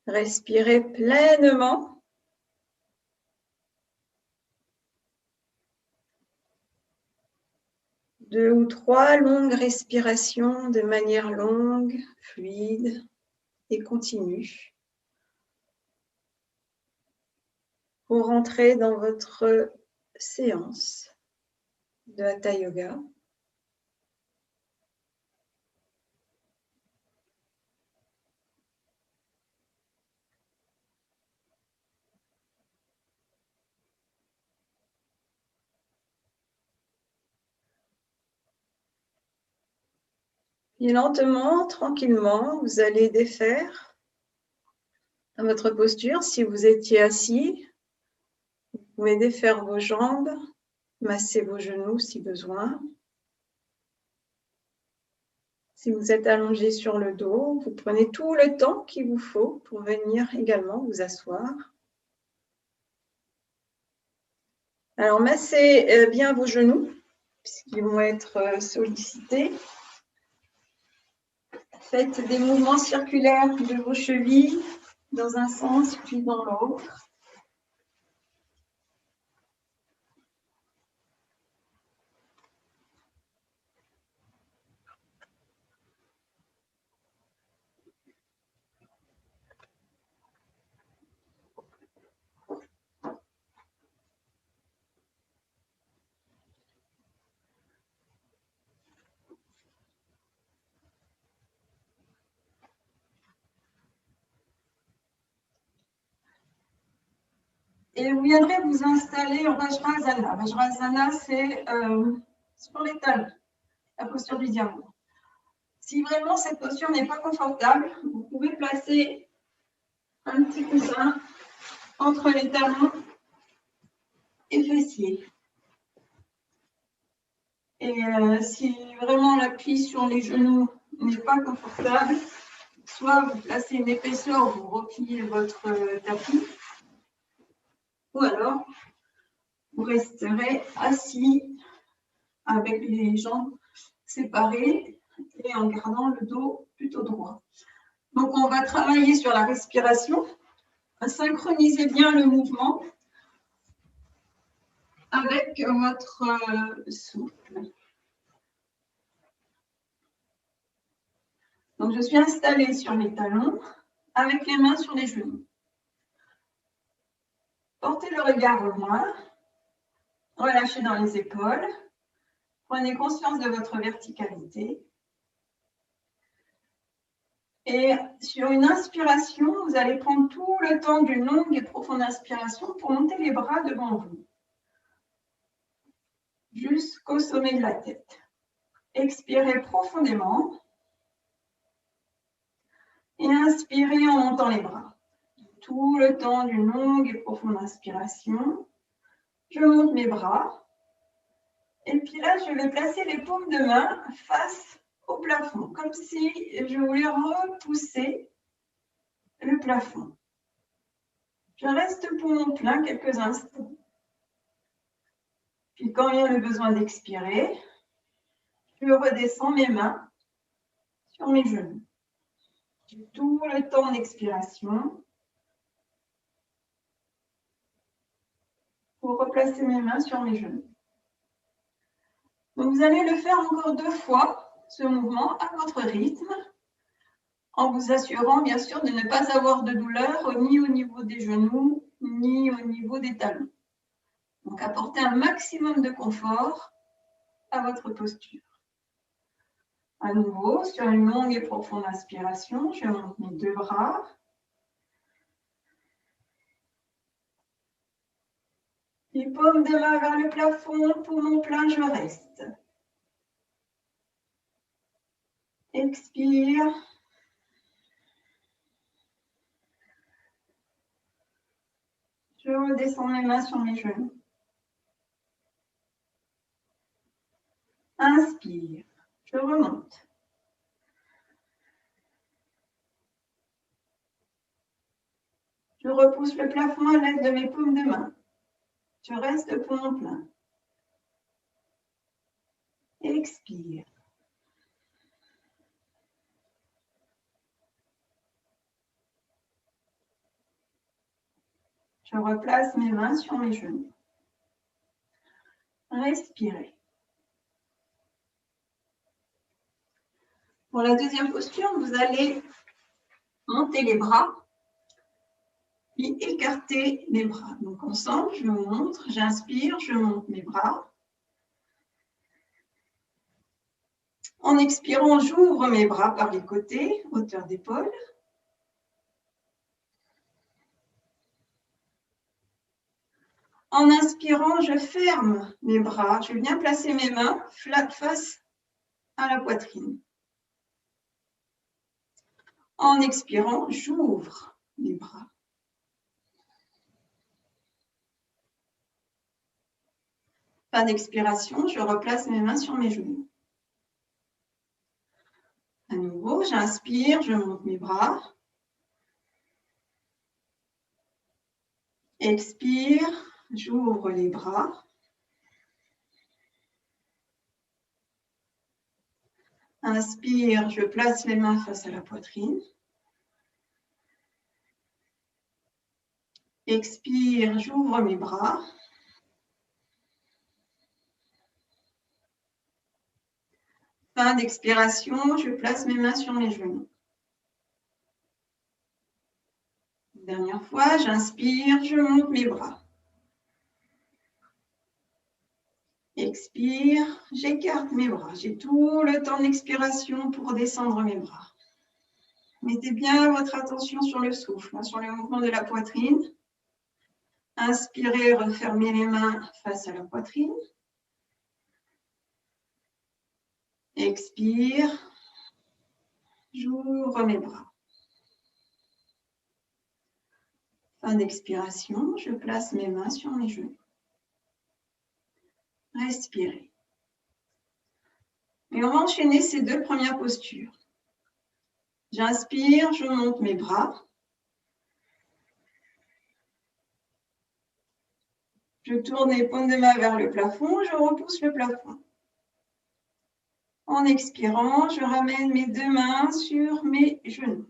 Respirez pleinement. Deux ou trois longues respirations de manière longue, fluide et continue pour rentrer dans votre séance de Hatha Yoga. Et lentement, tranquillement, vous allez défaire votre posture. Si vous étiez assis, vous pouvez défaire vos jambes, masser vos genoux si besoin. Si vous êtes allongé sur le dos, vous prenez tout le temps qu'il vous faut pour venir également vous asseoir. Alors, massez bien vos genoux, puisqu'ils vont être sollicités. Faites des mouvements circulaires de vos chevilles dans un sens puis dans l'autre. Et vous viendrez vous installer en Vajrasana. Vajrasana, c'est sur les talons, la posture du diamant. Si vraiment cette posture n'est pas confortable, vous pouvez placer un petit coussin entre les talons et fessiers. Et si vraiment l'appui sur les genoux n'est pas confortable, soit vous placez une épaisseur, vous repliez votre tapis, ou alors vous resterez assis avec les jambes séparées et en gardant le dos plutôt droit. Donc, on va travailler sur la respiration. Synchronisez bien le mouvement avec votre souffle. Donc, je suis installée sur mes talons avec les mains sur les genoux. Portez le regard au loin. Relâchez dans les épaules. Prenez conscience de votre verticalité. Et sur une inspiration, vous allez prendre tout le temps d'une longue et profonde inspiration pour monter les bras devant vous, jusqu'au sommet de la tête. Expirez profondément et inspirez en montant les bras. Tout le temps d'une longue et profonde inspiration, je monte mes bras. Et puis là, je vais placer les paumes de main face au plafond, comme si je voulais repousser le plafond. Je reste poumon plein quelques instants. Puis quand il y a le besoin d'expirer, je redescends mes mains sur mes genoux. Tout le temps d'expiration pour replacer mes mains sur mes genoux. Donc vous allez le faire encore 2 fois, ce mouvement, à votre rythme, en vous assurant bien sûr de ne pas avoir de douleur ni au niveau des genoux, ni au niveau des talons. Donc apportez un maximum de confort à votre posture. À nouveau, sur une longue et profonde inspiration, je monte mes 2 bras. Les paumes de main vers le plafond, poumon plein, je reste. Expire. Je redescends mes mains sur mes genoux. Inspire. Je remonte. Je repousse le plafond à l'aide de mes paumes de main. Je reste poumon plein. Expire. Je replace mes mains sur mes genoux. Respirez. Pour la deuxième posture, vous allez monter les bras, puis écarter les bras. Donc ensemble, je me montre, j'inspire, je monte mes bras. En expirant, j'ouvre mes bras par les côtés, hauteur d'épaule. En inspirant, je ferme mes bras. Je viens placer mes mains face à la poitrine. En expirant, j'ouvre les bras. Fin d'expiration, je replace mes mains sur mes genoux. À nouveau, j'inspire, je monte mes bras. Expire, j'ouvre les bras. Inspire, je place les mains face à la poitrine. Expire, j'ouvre mes bras. Fin d'expiration, je place mes mains sur mes genoux. Dernière fois, j'inspire, je monte mes bras. Expire, j'écarte mes bras. J'ai tout le temps d'expiration pour descendre mes bras. Mettez bien votre attention sur le souffle, sur le mouvement de la poitrine. Inspirez, refermez les mains face à la poitrine. Expire, j'ouvre mes bras. Fin d'expiration, je place mes mains sur mes genoux. Respirez. Et on va enchaîner ces deux premières postures. J'inspire, je monte mes bras. Je tourne les paumes de main vers le plafond, je repousse le plafond. En expirant, je ramène mes deux mains sur mes genoux.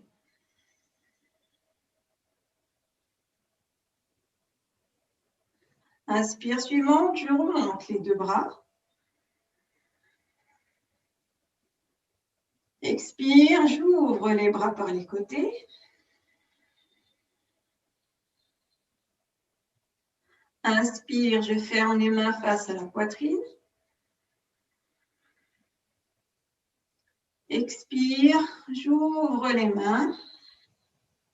Inspire suivante, je remonte les deux bras. Expire, j'ouvre les bras par les côtés. Inspire, je ferme les mains face à la poitrine. Expire, j'ouvre les mains,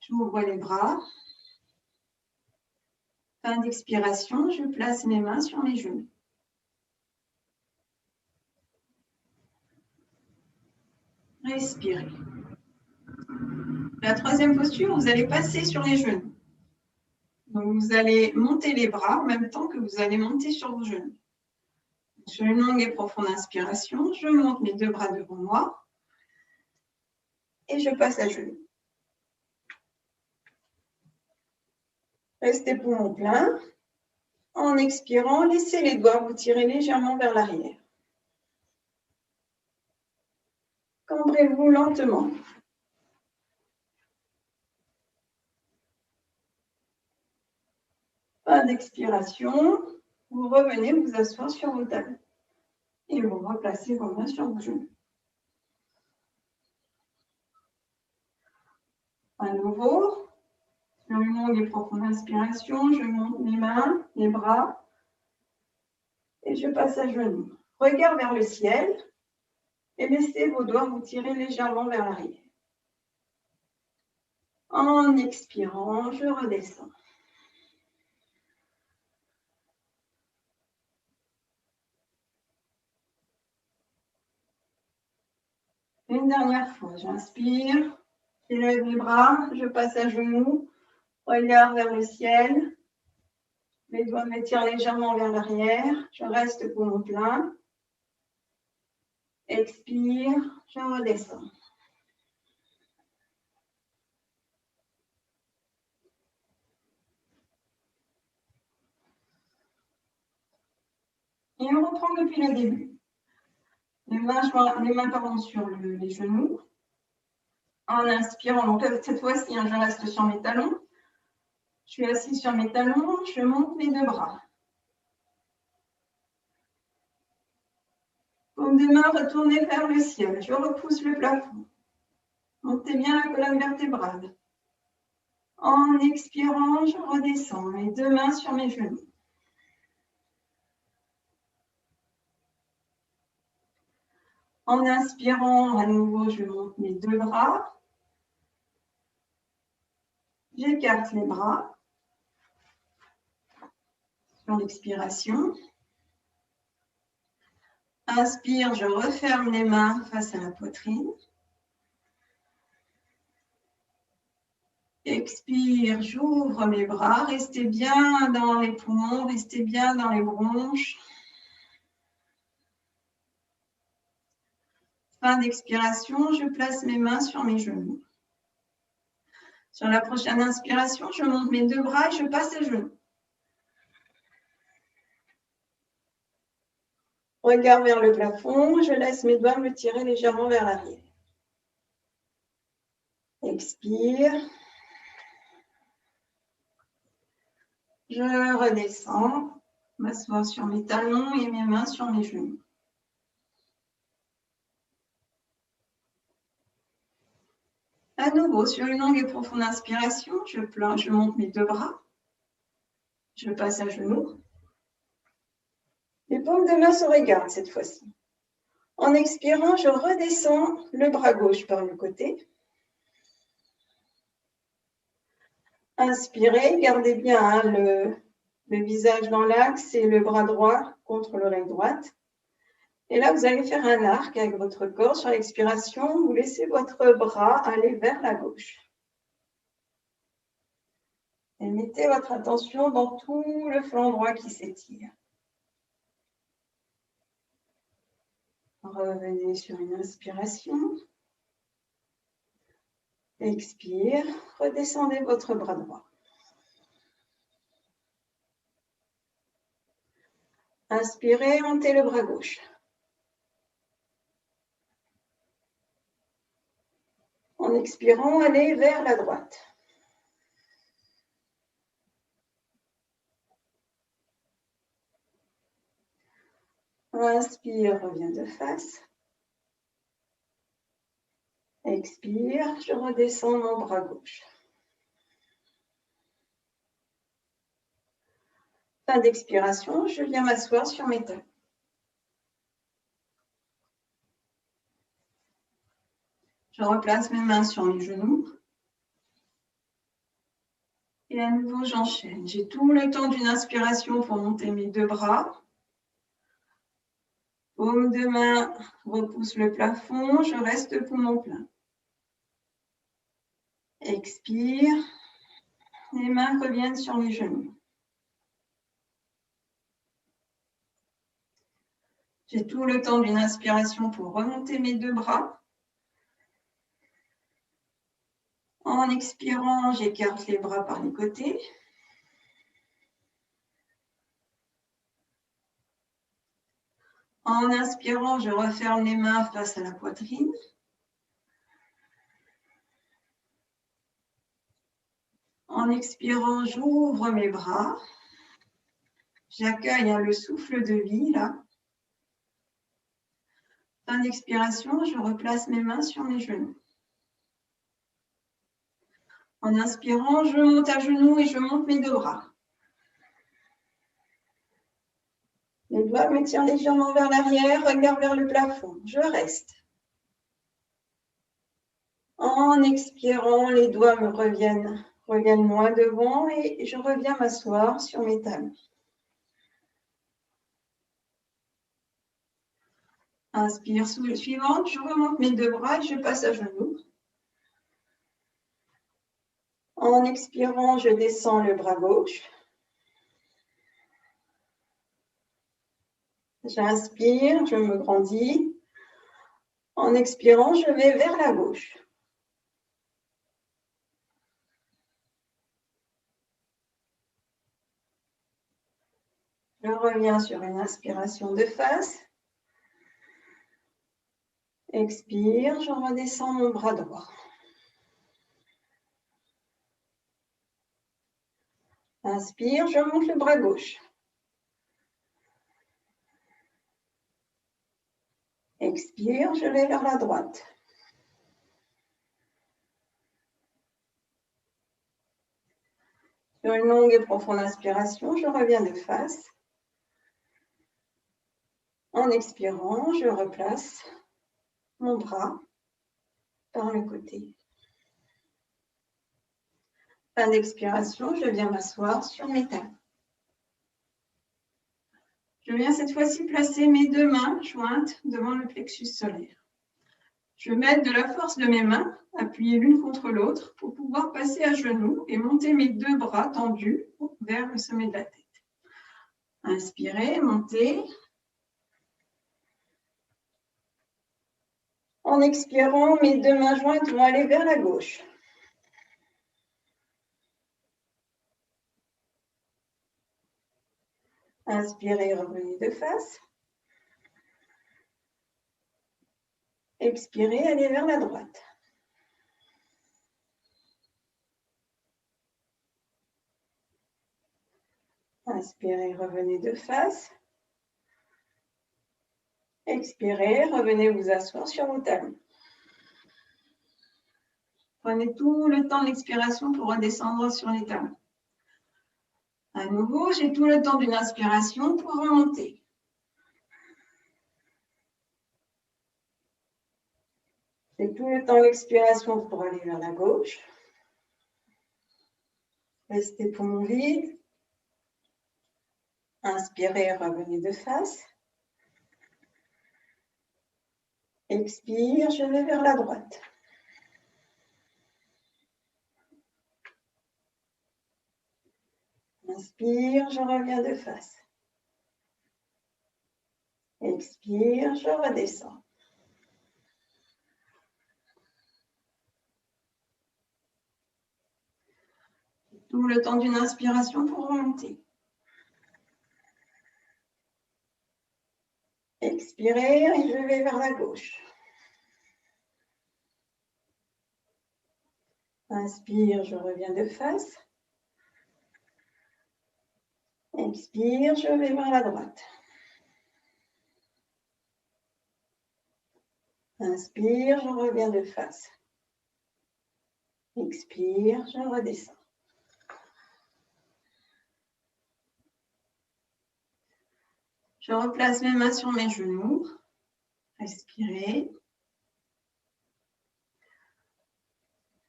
j'ouvre les bras. Fin d'expiration, je place mes mains sur mes genoux. Respirez. La troisième posture, vous allez passer sur les genoux. Donc, vous allez monter les bras en même temps que vous allez monter sur vos genoux. Sur une longue et profonde inspiration, je monte mes deux bras devant moi et je passe à genoux. Restez poumon plein. En expirant, laissez les doigts vous tirer légèrement vers l'arrière. Cambrez-vous lentement. Fin d'expiration, vous revenez vous asseoir sur vos talons et vous replacez vos mains sur vos genoux. À nouveau, sur une longue et profonde inspiration, je monte mes mains, mes bras et je passe à genoux. Regard vers le ciel et laissez vos doigts vous tirer légèrement vers l'arrière. En expirant, je redescends. Une dernière fois, j'inspire, j'élève les bras, je passe à genoux, regard vers le ciel, les doigts m'étirent légèrement vers l'arrière, je reste poumon plein. Expire, je redescends. Et on reprend depuis le début. Les mains sur les genoux. En inspirant, donc cette fois-ci, je reste sur mes talons. Je suis assise sur mes talons, je monte mes deux bras. Paume de main retournée vers le ciel. Je repousse le plafond. Montez bien la colonne vertébrale. En expirant, je redescends. Mes deux mains sur mes genoux. En inspirant, à nouveau, je monte mes deux bras. J'écarte les bras. Sur l'expiration. Inspire, je referme les mains face à la poitrine. Expire, j'ouvre mes bras. Restez bien dans les poumons, restez bien dans les bronches. Fin d'expiration, je place mes mains sur mes genoux. Sur la prochaine inspiration, je monte mes deux bras et je passe à genoux. Regard vers le plafond, je laisse mes doigts me tirer légèrement vers l'arrière. Expire. Je redescends, m'assois sur mes talons et mes mains sur mes genoux. À nouveau, sur une longue et profonde inspiration, je monte mes deux bras. Je passe à genoux. Les paumes de main se regardent cette fois-ci. En expirant, je redescends le bras gauche par le côté. Inspirez, gardez bien le visage dans l'axe et le bras droit contre l'oreille droite. Et là, vous allez faire un arc avec votre corps. Sur l'expiration, vous laissez votre bras aller vers la gauche. Et mettez votre attention dans tout le flanc droit qui s'étire. Revenez sur une inspiration. Expire, redescendez votre bras droit. Inspirez, montez le bras gauche. En expirant, allez vers la droite. Inspire, reviens de face. Expire, je redescends mon bras gauche. Fin d'expiration, je viens m'asseoir sur mes talons. Je replace mes mains sur mes genoux. Et à nouveau, j'enchaîne. J'ai tout le temps d'une inspiration pour monter mes deux bras. Paume de main repousse le plafond. Je reste poumon plein. Expire. Les mains reviennent sur les genoux. J'ai tout le temps d'une inspiration pour remonter mes deux bras. En expirant, j'écarte les bras par les côtés. En inspirant, je referme les mains face à la poitrine. En expirant, j'ouvre mes bras. J'accueille le souffle de vie là. Fin d'expiration, je replace mes mains sur mes genoux. En inspirant, je monte à genoux et je monte mes deux bras. Les doigts me tirent légèrement vers l'arrière, regard vers le plafond. Je reste. En expirant, les doigts me reviennent moins devant et je reviens m'asseoir sur mes talons. Inspire, souffle suivante, je remonte mes deux bras et je passe à genoux. En expirant, je descends le bras gauche. J'inspire, je me grandis. En expirant, je vais vers la gauche. Je reviens sur une inspiration de face. Expire, je redescends mon bras droit. Inspire, je monte le bras gauche. Expire, je vais vers la droite. Sur une longue et profonde inspiration, je reviens de face. En expirant, je replace mon bras par le côté. Fin d'expiration, je viens m'asseoir sur mes talons. Je viens cette fois-ci placer mes deux mains jointes devant le plexus solaire. Je vais mettre de la force de mes mains, appuyées l'une contre l'autre, pour pouvoir passer à genoux et monter mes deux bras tendus vers le sommet de la tête. Inspirez, montez. En expirant, mes deux mains jointes vont aller vers la gauche. Inspirez, revenez de face. Expirez, allez vers la droite. Inspirez, revenez de face. Expirez, revenez vous asseoir sur vos talons. Prenez tout le temps de l'expiration pour redescendre sur les talons. À nouveau, j'ai tout le temps d'une inspiration pour remonter. J'ai tout le temps de l'expiration pour aller vers la gauche. Restez poumon vide. Inspirez, revenez de face. Expire, je vais vers la droite. Inspire, je reviens de face. Expire, je redescends. Tout le temps d'une inspiration pour remonter. Expirez et je vais vers la gauche. Inspire, je reviens de face. Expire, je vais vers la droite. Inspire, je reviens de face. Expire, je redescends. Je replace mes mains sur mes genoux. Respirez.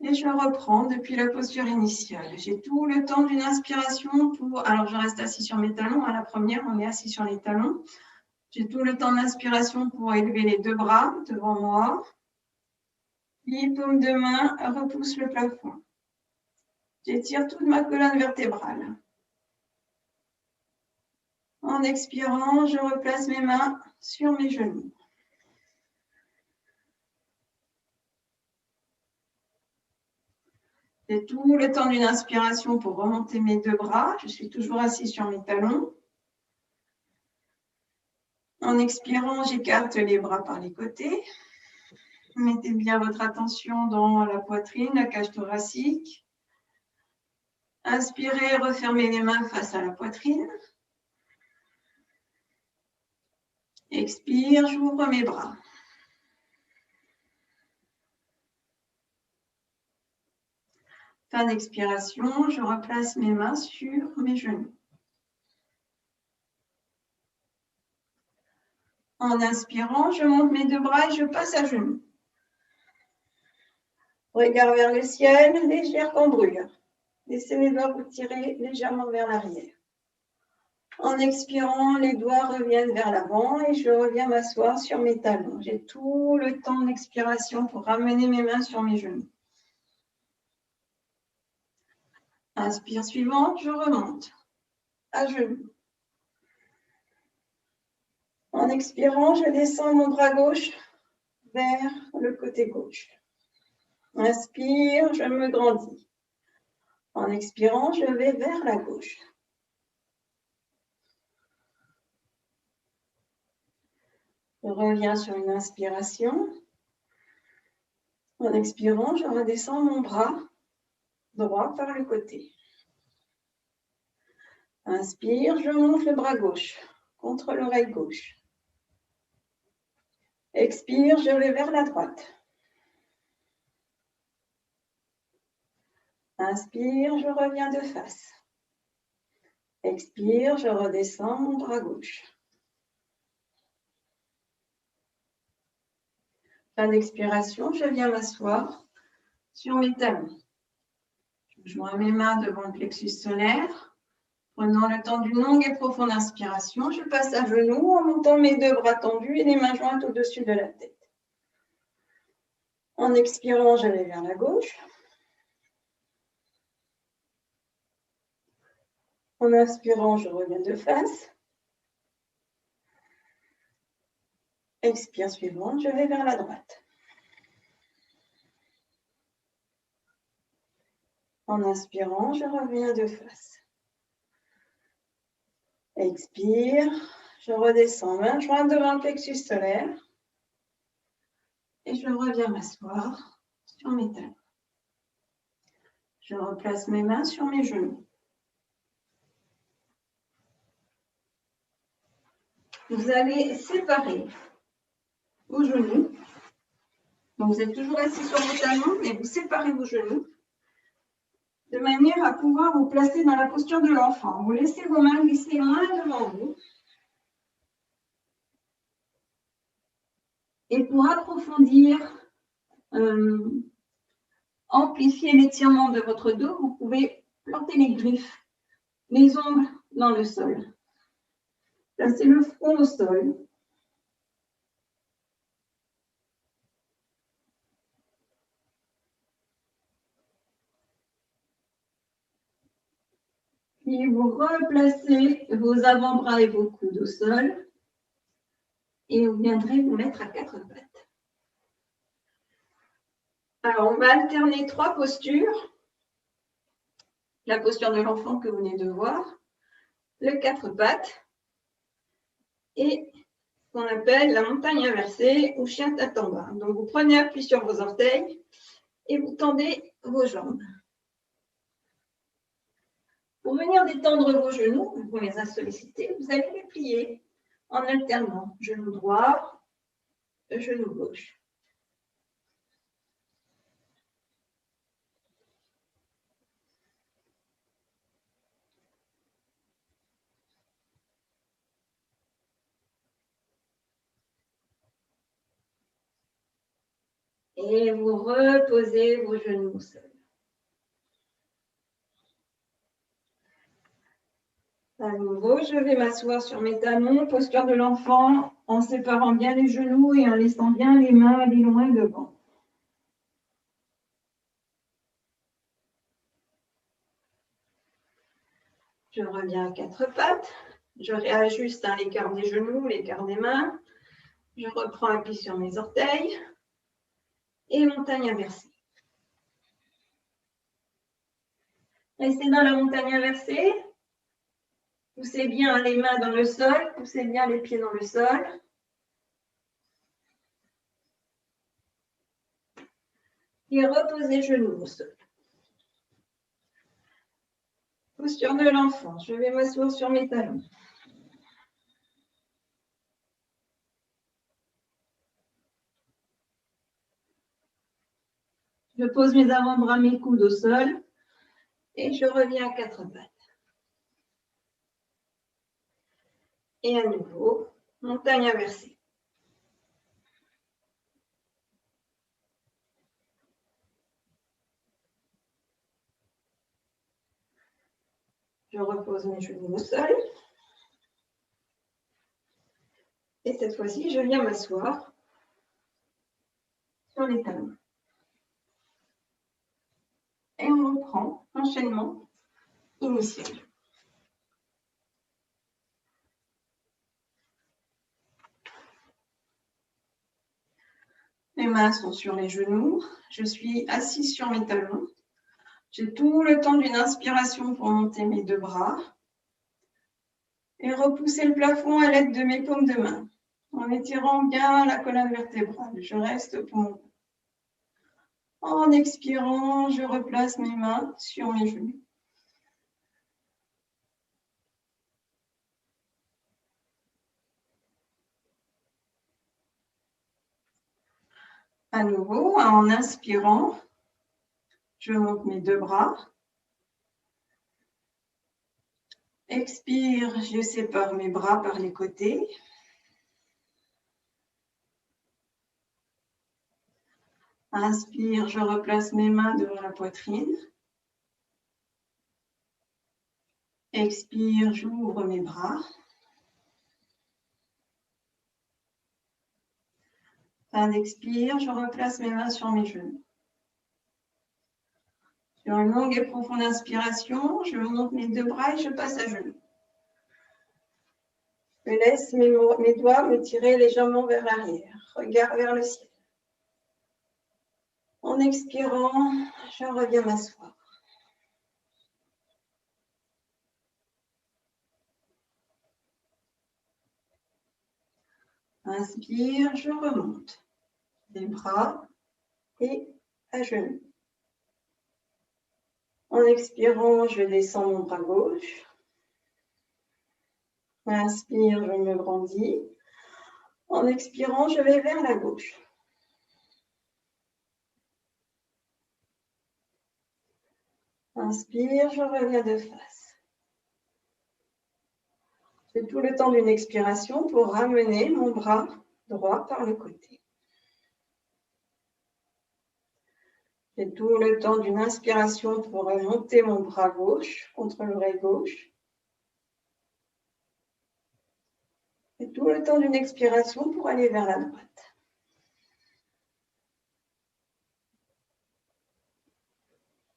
Et je reprends depuis la posture initiale. J'ai tout le temps d'une inspiration pour... Alors, je reste assis sur mes talons. À la première, on est assis sur les talons. J'ai tout le temps d'inspiration pour élever les deux bras devant moi. Puis, paume de main repousse le plafond. J'étire toute ma colonne vertébrale. En expirant, je replace mes mains sur mes genoux. J'ai tout le temps d'une inspiration pour remonter mes deux bras. Je suis toujours assis sur mes talons. En expirant, j'écarte les bras par les côtés. Mettez bien votre attention dans la poitrine, la cage thoracique. Inspirez, refermez les mains face à la poitrine. Expire, j'ouvre mes bras. Fin d'expiration, je replace mes mains sur mes genoux. En inspirant, je monte mes deux bras et je passe à genoux. Regard vers le ciel, légère cambrure. Laissez les doigts vous tirer légèrement vers l'arrière. En expirant, les doigts reviennent vers l'avant et je reviens m'asseoir sur mes talons. J'ai tout le temps d'expiration pour ramener mes mains sur mes genoux. Inspire suivante, je remonte à genoux. En expirant, je descends mon bras gauche vers le côté gauche. Inspire, je me grandis. En expirant, je vais vers la gauche. Je reviens sur une inspiration. En expirant, je redescends mon bras droit par le côté. Inspire, je monte le bras gauche contre l'oreille gauche. Expire, je vais vers la droite. Inspire, je reviens de face. Expire, je redescends mon bras gauche. Fin d'expiration, je viens m'asseoir sur mes talons. Je joins mes mains devant le plexus solaire. Prenant le temps d'une longue et profonde inspiration, je passe à genoux en montant mes deux bras tendus et les mains jointes au-dessus de la tête. En expirant, je vais vers la gauche. En inspirant, je reviens de face. Expire suivante, je vais vers la droite. En inspirant, je reviens de face. Expire, je redescends, main jointe devant le plexus solaire. Et je reviens m'asseoir sur mes talons. Je replace mes mains sur mes genoux. Vous allez séparer vos genoux. Donc vous êtes toujours assis sur vos talons et vous séparez vos genoux de manière à pouvoir vous placer dans la posture de l'enfant. Vous laissez vos mains glisser loin devant vous. Et pour approfondir, amplifier l'étirement de votre dos, vous pouvez planter les griffes, les ongles dans le sol. Placez le front au sol. Puis vous replacez vos avant-bras et vos coudes au sol. Et vous viendrez vous mettre à quatre pattes. Alors, on va alterner trois postures. La posture de l'enfant que vous venez de voir, le quatre pattes et ce qu'on appelle la montagne inversée ou chien tête en bas. Donc, vous prenez appui sur vos orteils et vous tendez vos jambes. Pour venir détendre vos genoux, vous les a sollicités, vous allez les plier en alternant genou droit, genou gauche. Et vous reposez vos genoux au sol. À nouveau, je vais m'asseoir sur mes talons, posture de l'enfant, en séparant bien les genoux et en laissant bien les mains aller loin devant. Je reviens à quatre pattes. Je réajuste l'écart des genoux, l'écart des mains. Je reprends appui sur mes orteils. Et montagne inversée. Restez dans la montagne inversée. Poussez bien les mains dans le sol. Poussez bien les pieds dans le sol. Et reposez genoux au sol. Posture de l'enfant. Je vais m'asseoir sur mes talons. Je pose mes avant-bras, mes coudes au sol. Et je reviens à quatre pattes. Et à nouveau, montagne inversée. Je repose mes genoux au sol. Et cette fois-ci, je viens m'asseoir sur les talons. Et on reprend l'enchaînement initial. Les mains sont sur les genoux. Je suis assise sur mes talons. J'ai tout le temps d'une inspiration pour monter mes deux bras. Et repousser le plafond à l'aide de mes paumes de main. En étirant bien la colonne vertébrale. Je reste pour mon dos. En expirant, je replace mes mains sur mes genoux. À nouveau, en inspirant, je monte mes deux bras. Expire, je sépare mes bras par les côtés. Inspire, je replace mes mains devant la poitrine. Expire, j'ouvre mes bras. Fin d'expire, je replace mes mains sur mes genoux. Sur une longue et profonde inspiration, je monte mes deux bras et je passe à genoux. Je laisse mes doigts me tirer légèrement vers l'arrière. Regard vers le ciel. En expirant, je reviens m'asseoir. Inspire, je remonte. Les bras et à genoux. En expirant, je descends mon bras gauche. Inspire, je me grandis. En expirant, je vais vers la gauche. Inspire, je reviens de face. J'ai tout le temps d'une expiration pour ramener mon bras droit par le côté. J'ai tout le temps d'une inspiration pour remonter mon bras gauche contre l'oreille gauche. Et tout le temps d'une expiration pour aller vers la droite.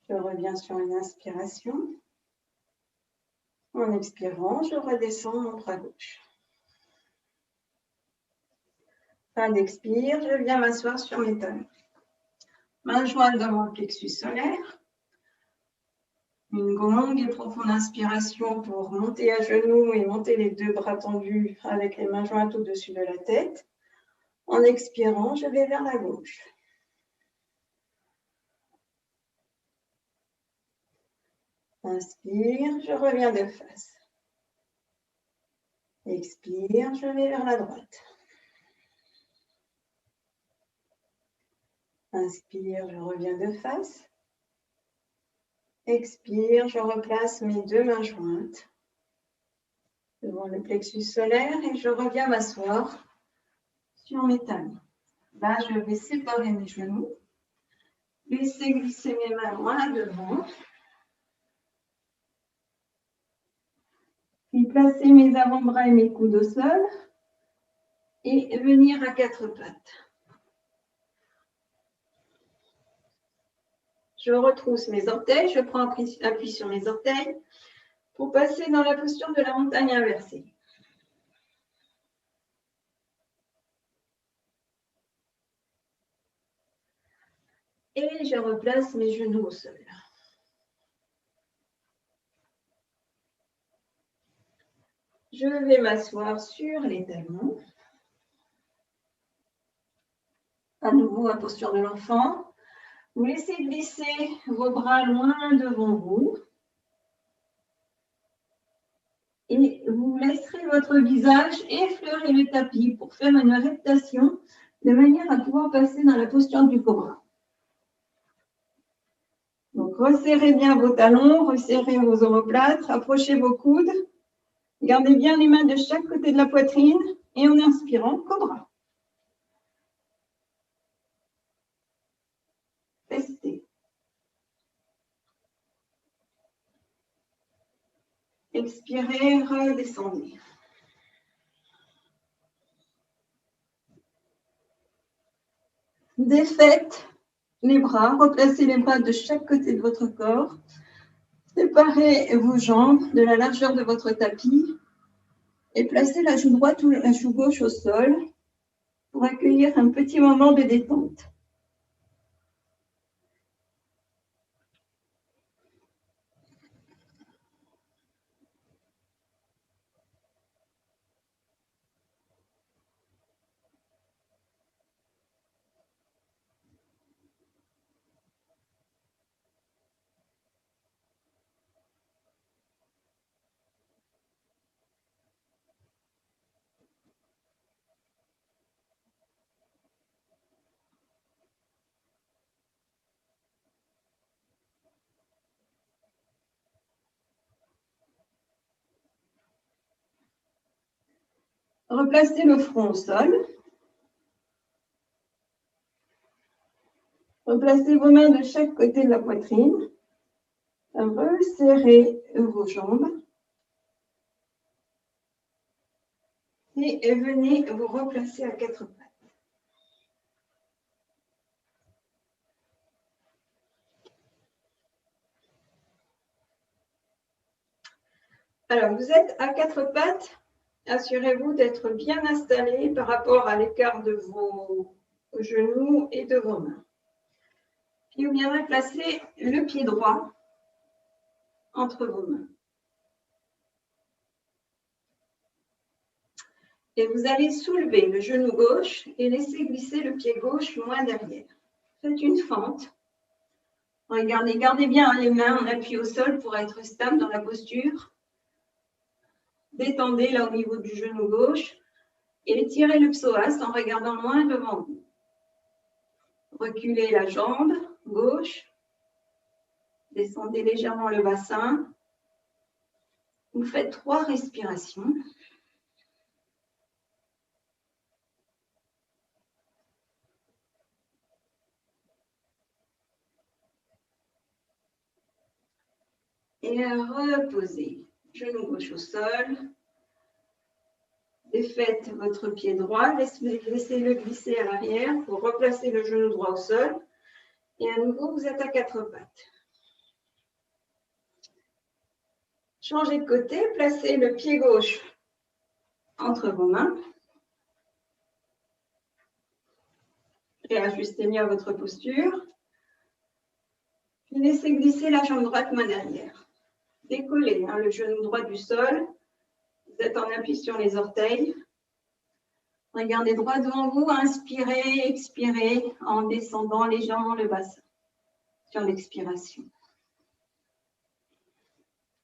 Je reviens sur une inspiration. En expirant, je redescends mon bras gauche. Fin d'expire, je viens m'asseoir sur mes talons. Main jointe dans mon plexus solaire. Une longue et profonde inspiration pour monter à genoux et monter les deux bras tendus avec les mains jointes au-dessus de la tête. En expirant, je vais vers la gauche. Inspire, je reviens de face. Expire, je vais vers la droite. Inspire, je reviens de face. Expire, je replace mes deux mains jointes devant le plexus solaire et je reviens m'asseoir sur mes talons. Là, je vais séparer mes genoux, laisser glisser mes mains loin devant, puis placer mes avant-bras et mes coudes au sol et venir à quatre pattes. Je retrousse mes orteils, je prends appui sur mes orteils pour passer dans la posture de la montagne inversée. Et je replace mes genoux au sol. Je vais m'asseoir sur les talons. À nouveau, à posture de l'enfant. Vous laissez glisser vos bras loin devant vous. Et vous laisserez votre visage effleurer le tapis pour faire une adaptation de manière à pouvoir passer dans la posture du cobra. Donc, resserrez bien vos talons, resserrez vos omoplates, rapprochez vos coudes. Gardez bien les mains de chaque côté de la poitrine et en inspirant, cobra. Restez. Expirez, redescendez. Défaites les bras, replacez les bras de chaque côté de votre corps. Séparez vos jambes de la largeur de votre tapis et placez la joue droite ou la joue gauche au sol pour accueillir un petit moment de détente. Replacez le front au sol. Replacez vos mains de chaque côté de la poitrine. Resserrez vos jambes. Et venez vous replacer à quatre pattes. Alors, vous êtes à quatre pattes. Assurez-vous d'être bien installé par rapport à l'écart de vos genoux et de vos mains. Puis vous viendrez placer le pied droit entre vos mains. Et vous allez soulever le genou gauche et laisser glisser le pied gauche loin derrière. Faites une fente. Regardez, gardez bien les mains en appui au sol pour être stable dans la posture. Détendez là au niveau du genou gauche et tirez le psoas en regardant loin devant vous. Reculez la jambe gauche. Descendez légèrement le bassin. Vous faites 3 respirations. Et reposez. Genou gauche au sol. Défaites votre pied droit. Laissez-le glisser à l'arrière pour replacer le genou droit au sol. Et à nouveau, vous êtes à 4 pattes. Changez de côté. Placez le pied gauche entre vos mains. Et ajustez bien votre posture. Puis laissez glisser la jambe droite main derrière. Décollez le genou droit du sol. Vous êtes en appui sur les orteils. Regardez droit devant vous. Inspirez, expirez en descendant légèrement le bassin sur l'expiration.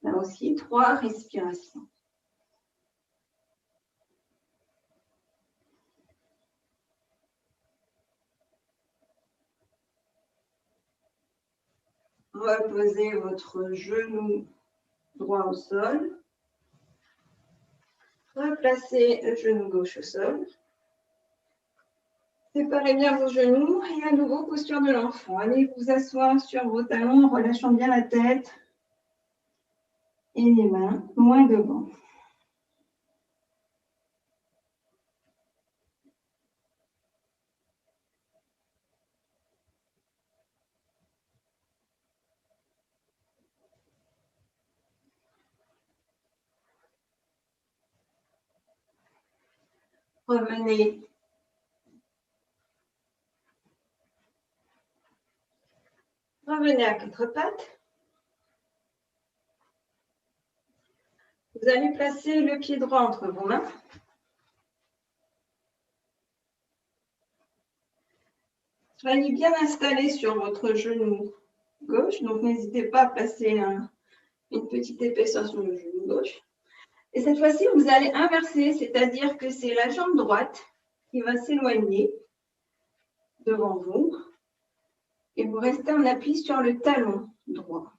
Là aussi, 3 respirations. Reposez votre genou droit au sol. Replacez le genou gauche au sol. Séparez bien vos genoux et à nouveau, posture de l'enfant. Allez vous asseoir sur vos talons en relâchant bien la tête et les mains moins devant. Revenez. Revenez à 4 pattes. Vous allez placer le pied droit entre vos mains. Soyez bien installé sur votre genou gauche, donc n'hésitez pas à placer une petite épaisseur sur le genou gauche. Et cette fois-ci, vous allez inverser, c'est-à-dire que c'est la jambe droite qui va s'éloigner devant vous et vous restez en appui sur le talon droit.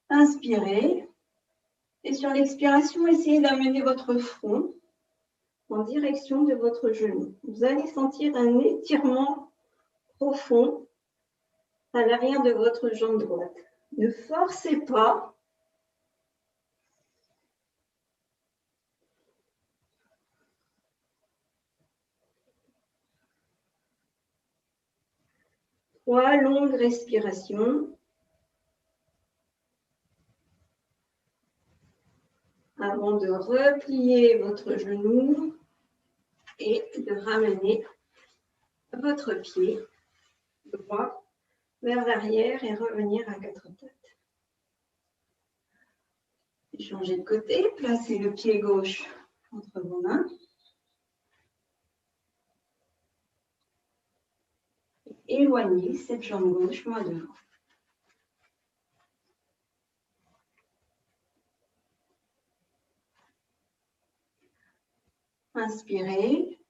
Inspirez et sur l'expiration, essayez d'amener votre front en direction de votre genou. Vous allez sentir un étirement profond à l'arrière de votre jambe droite. Ne forcez pas. Trois longues respirations avant de replier votre genou et de ramener votre pied droit vers l'arrière et revenir à 4 pattes. Changez de côté, placez le pied gauche entre vos mains. Éloignez cette jambe gauche moins devant. Inspirez.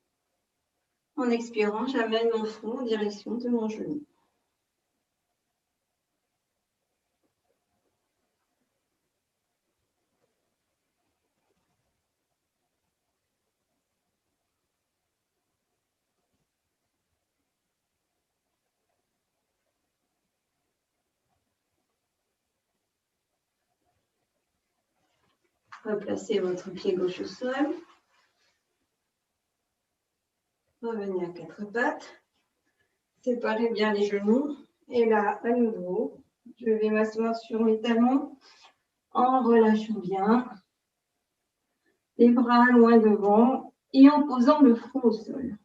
En expirant, j'amène mon front en direction de mon genou. Replacez votre pied gauche au sol. Revenez à quatre pattes. Séparez bien les genoux. Et là, à nouveau, je vais m'asseoir sur mes talons en relâchant bien les bras loin devant et en posant le front au sol.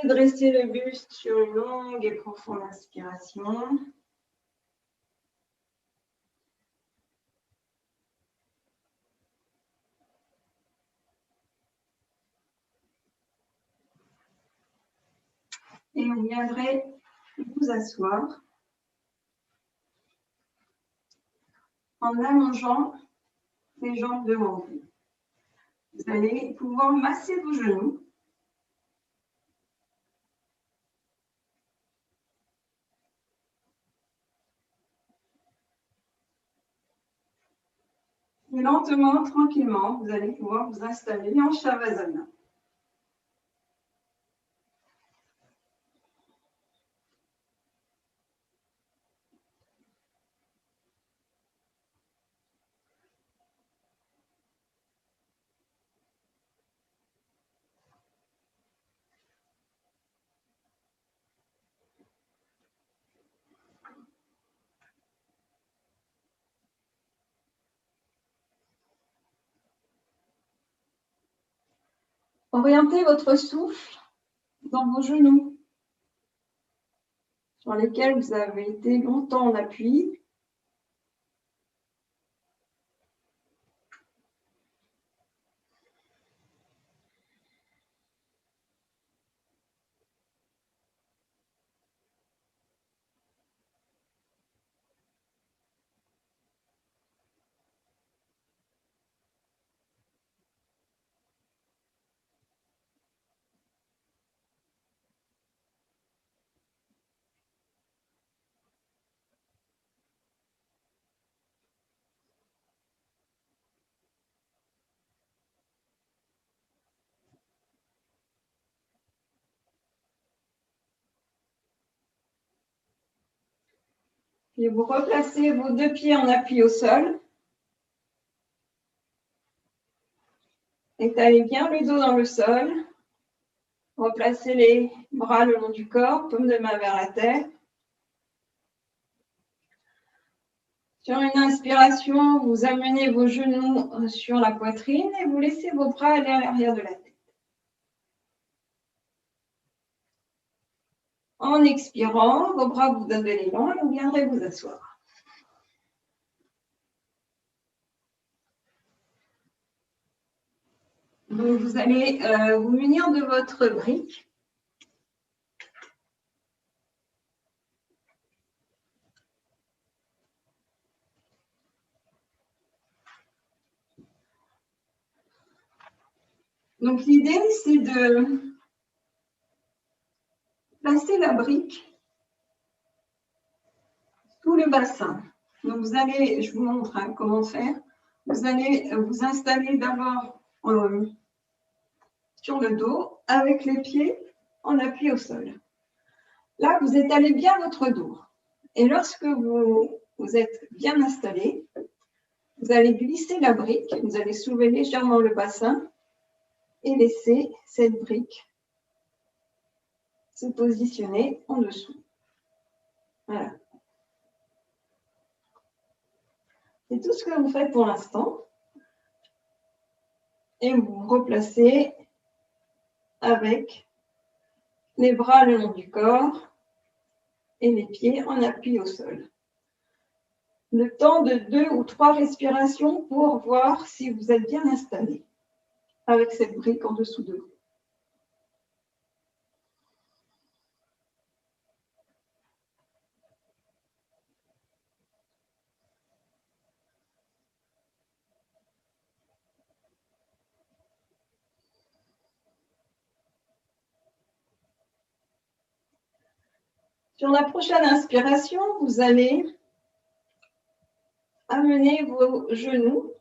Dressez le buste sur une longue et profonde inspiration. Et vous viendrez vous asseoir en allongeant les jambes devant vous. Vous allez pouvoir masser vos genoux. Et lentement, tranquillement, vous allez pouvoir vous installer en Shavasana. Orientez votre souffle dans vos genoux, sur lesquels vous avez été longtemps en appui. Puis vous replacez vos deux pieds en appui au sol. Étalez bien le dos dans le sol. Replacez les bras le long du corps, paume de main vers la terre. Sur une inspiration, vous amenez vos genoux sur la poitrine et vous laissez vos bras aller à l'arrière de la tête. En expirant, vos bras vous donnent de l'élan et vous viendrez vous asseoir. Donc, vous allez vous munir de votre brique. Donc, l'idée, c'est de placer la brique sous le bassin. Donc, vous allez, je vous montre comment faire. Vous allez vous installer d'abord sur le dos avec les pieds en appui au sol. Là, vous étalez bien votre dos. Et lorsque vous êtes bien installé, vous allez glisser la brique, vous allez soulever légèrement le bassin et laisser cette brique se positionner en dessous. Voilà. C'est tout ce que vous faites pour l'instant. Et vous replacez avec les bras le long du corps et les pieds en appui au sol. Le temps de 2 ou 3 respirations pour voir si vous êtes bien installé avec cette brique en dessous de vous. Sur la prochaine inspiration, vous allez amener vos genoux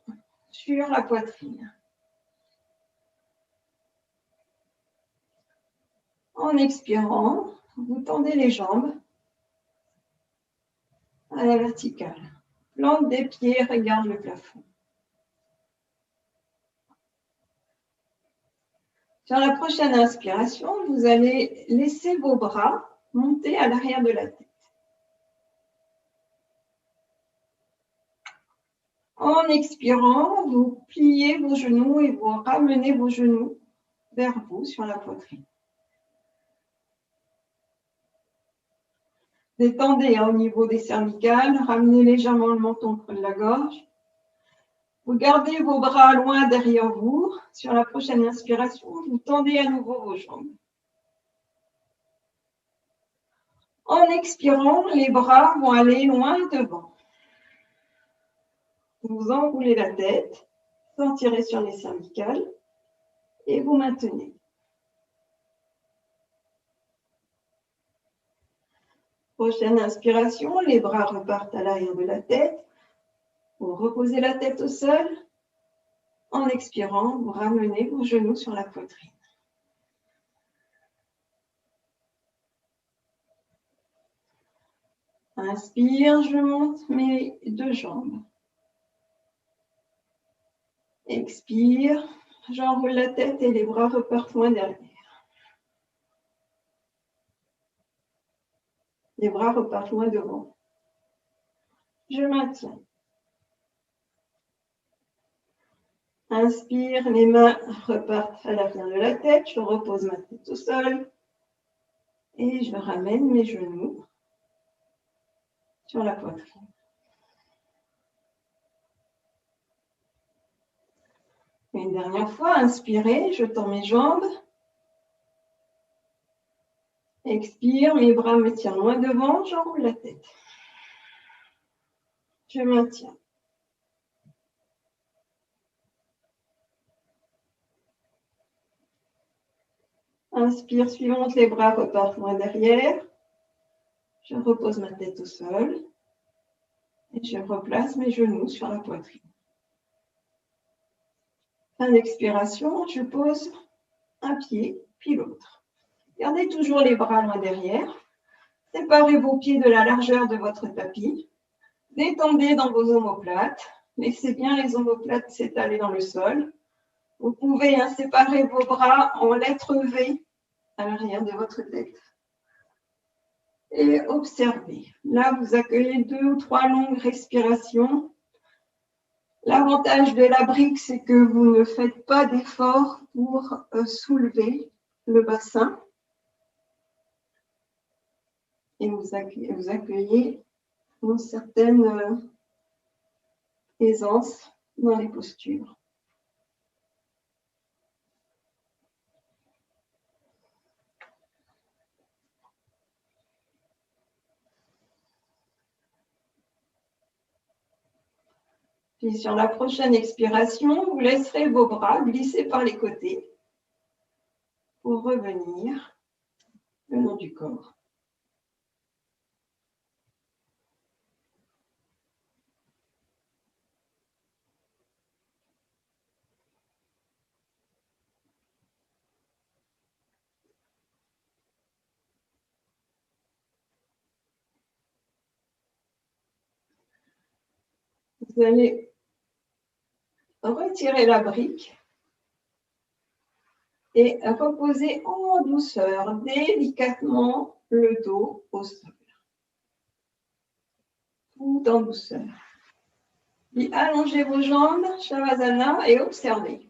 sur la poitrine. En expirant, vous tendez les jambes à la verticale. Plante des pieds, regarde le plafond. Sur la prochaine inspiration, vous allez laisser vos bras monter à l'arrière de la tête. En expirant, vous pliez vos genoux et vous ramenez vos genoux vers vous sur la poitrine. Détendez au niveau des cervicales, ramenez légèrement le menton près de la gorge. Vous gardez vos bras loin derrière vous. Sur la prochaine inspiration, vous tendez à nouveau vos jambes. En expirant, les bras vont aller loin devant. Vous enroulez la tête, sentirez sur les cervicales et vous maintenez. Prochaine inspiration, les bras repartent à l'arrière de la tête. Vous reposez la tête au sol. En expirant, vous ramenez vos genoux sur la poitrine. Inspire, je monte mes deux jambes. Expire, j'enroule la tête et les bras repartent loin derrière. Les bras repartent loin devant. Je maintiens. Inspire, les mains repartent à l'arrière de la tête. Je repose ma tête au sol. Et je ramène mes genoux sur la poitrine. Une dernière fois, inspirez, je tends mes jambes. Expire, mes bras me tirent loin devant, j'enroule la tête. Je maintiens. Inspire, suivante, les bras repartent loin derrière. Je repose ma tête au sol. Et je replace mes genoux sur la poitrine. Fin d'expiration, je pose un pied, puis l'autre. Gardez toujours les bras loin derrière. Séparez vos pieds de la largeur de votre tapis. Détendez dans vos omoplates. Laissez bien les omoplates s'étaler dans le sol. Vous pouvez séparer vos bras en lettres V à l'arrière de votre tête. Et observez. Là, vous accueillez 2 ou 3 longues respirations. L'avantage de la brique, c'est que vous ne faites pas d'effort pour soulever le bassin. Et vous accueillez une certaine aisance dans les postures. Puis sur la prochaine expiration, vous laisserez vos bras glisser par les côtés pour revenir le long du corps. Vous allez retirer la brique et reposer en douceur, délicatement, le dos au sol. Tout en douceur. Puis allongez vos jambes, Shavasana, et observez.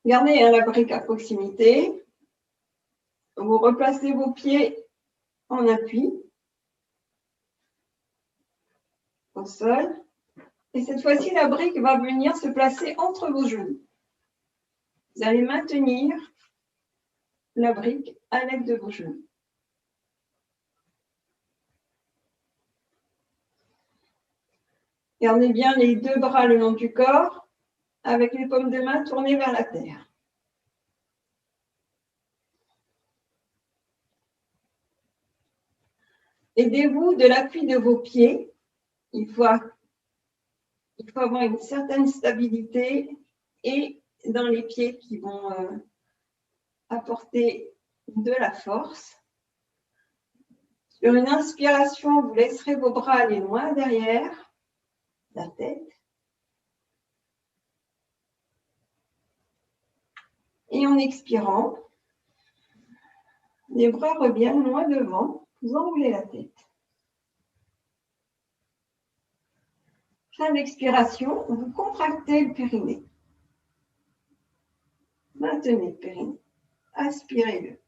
Gardez la brique à proximité. Vous replacez vos pieds en appui au sol. Et cette fois-ci, la brique va venir se placer entre vos genoux. Vous allez maintenir la brique à l'aide de vos genoux. Gardez bien les deux bras le long du corps, avec les paumes de main tournées vers la terre. Aidez-vous de l'appui de vos pieds. Il faut avoir une certaine stabilité et dans les pieds qui vont apporter de la force. Sur une inspiration, vous laisserez vos bras aller loin derrière la tête. Et en expirant, les bras reviennent loin devant, vous enroulez la tête. Fin d'expiration, vous contractez le périnée. Maintenez le périnée. Aspirez-le.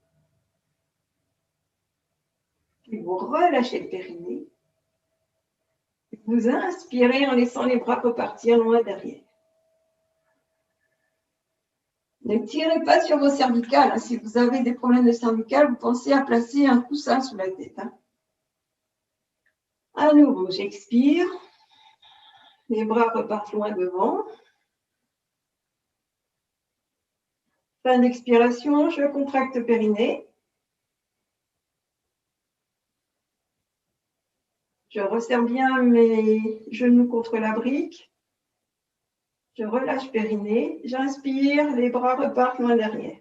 Puis vous relâchez le périnée. Vous inspirez en laissant les bras repartir loin derrière. Ne tirez pas sur vos cervicales. Si vous avez des problèmes de cervicales, vous pensez à placer un coussin sous la tête. À nouveau, j'expire. Les bras repartent loin devant. Fin d'expiration, je contracte le périnée. Je resserre bien mes genoux contre la brique. Je relâche périnée. J'inspire, les bras repartent loin derrière.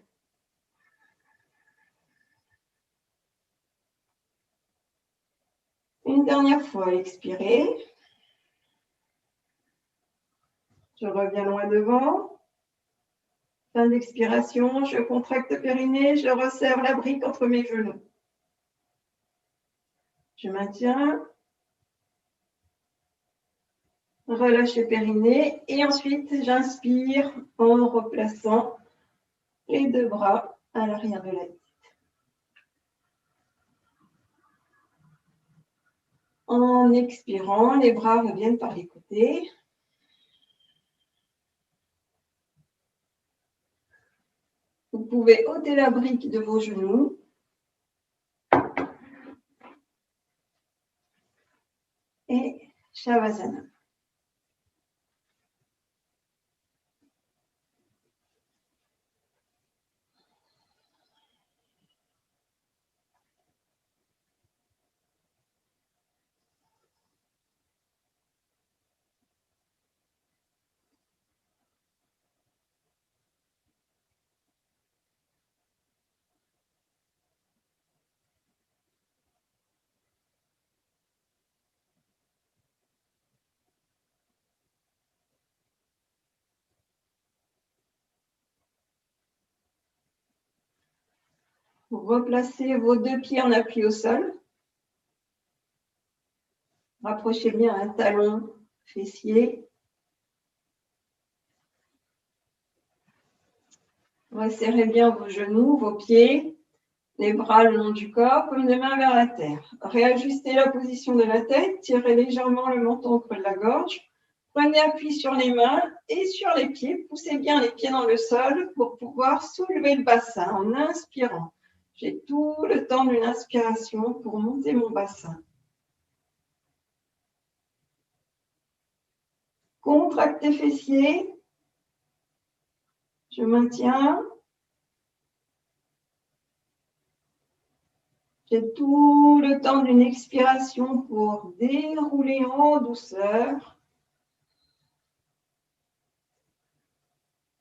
Une dernière fois, expirez. Je reviens loin devant. Fin d'expiration, je contracte le périnée, je resserre la brique entre mes genoux. Je maintiens. Relâche le périnée et ensuite j'inspire en replaçant les deux bras à l'arrière de la tête. En expirant, les bras reviennent par les côtés. Vous pouvez ôter la brique de vos genoux. Et Shavasana. Vous replacez vos deux pieds en appui au sol. Rapprochez bien un talon fessier. Resserrez bien vos genoux, vos pieds, les bras le long du corps, comme de main vers la terre. Réajustez la position de la tête, tirez légèrement le menton au creux de la gorge. Prenez appui sur les mains et sur les pieds. Poussez bien les pieds dans le sol pour pouvoir soulever le bassin en inspirant. J'ai tout le temps d'une inspiration pour monter mon bassin. Contractez fessiers. Je maintiens. J'ai tout le temps d'une expiration pour dérouler en douceur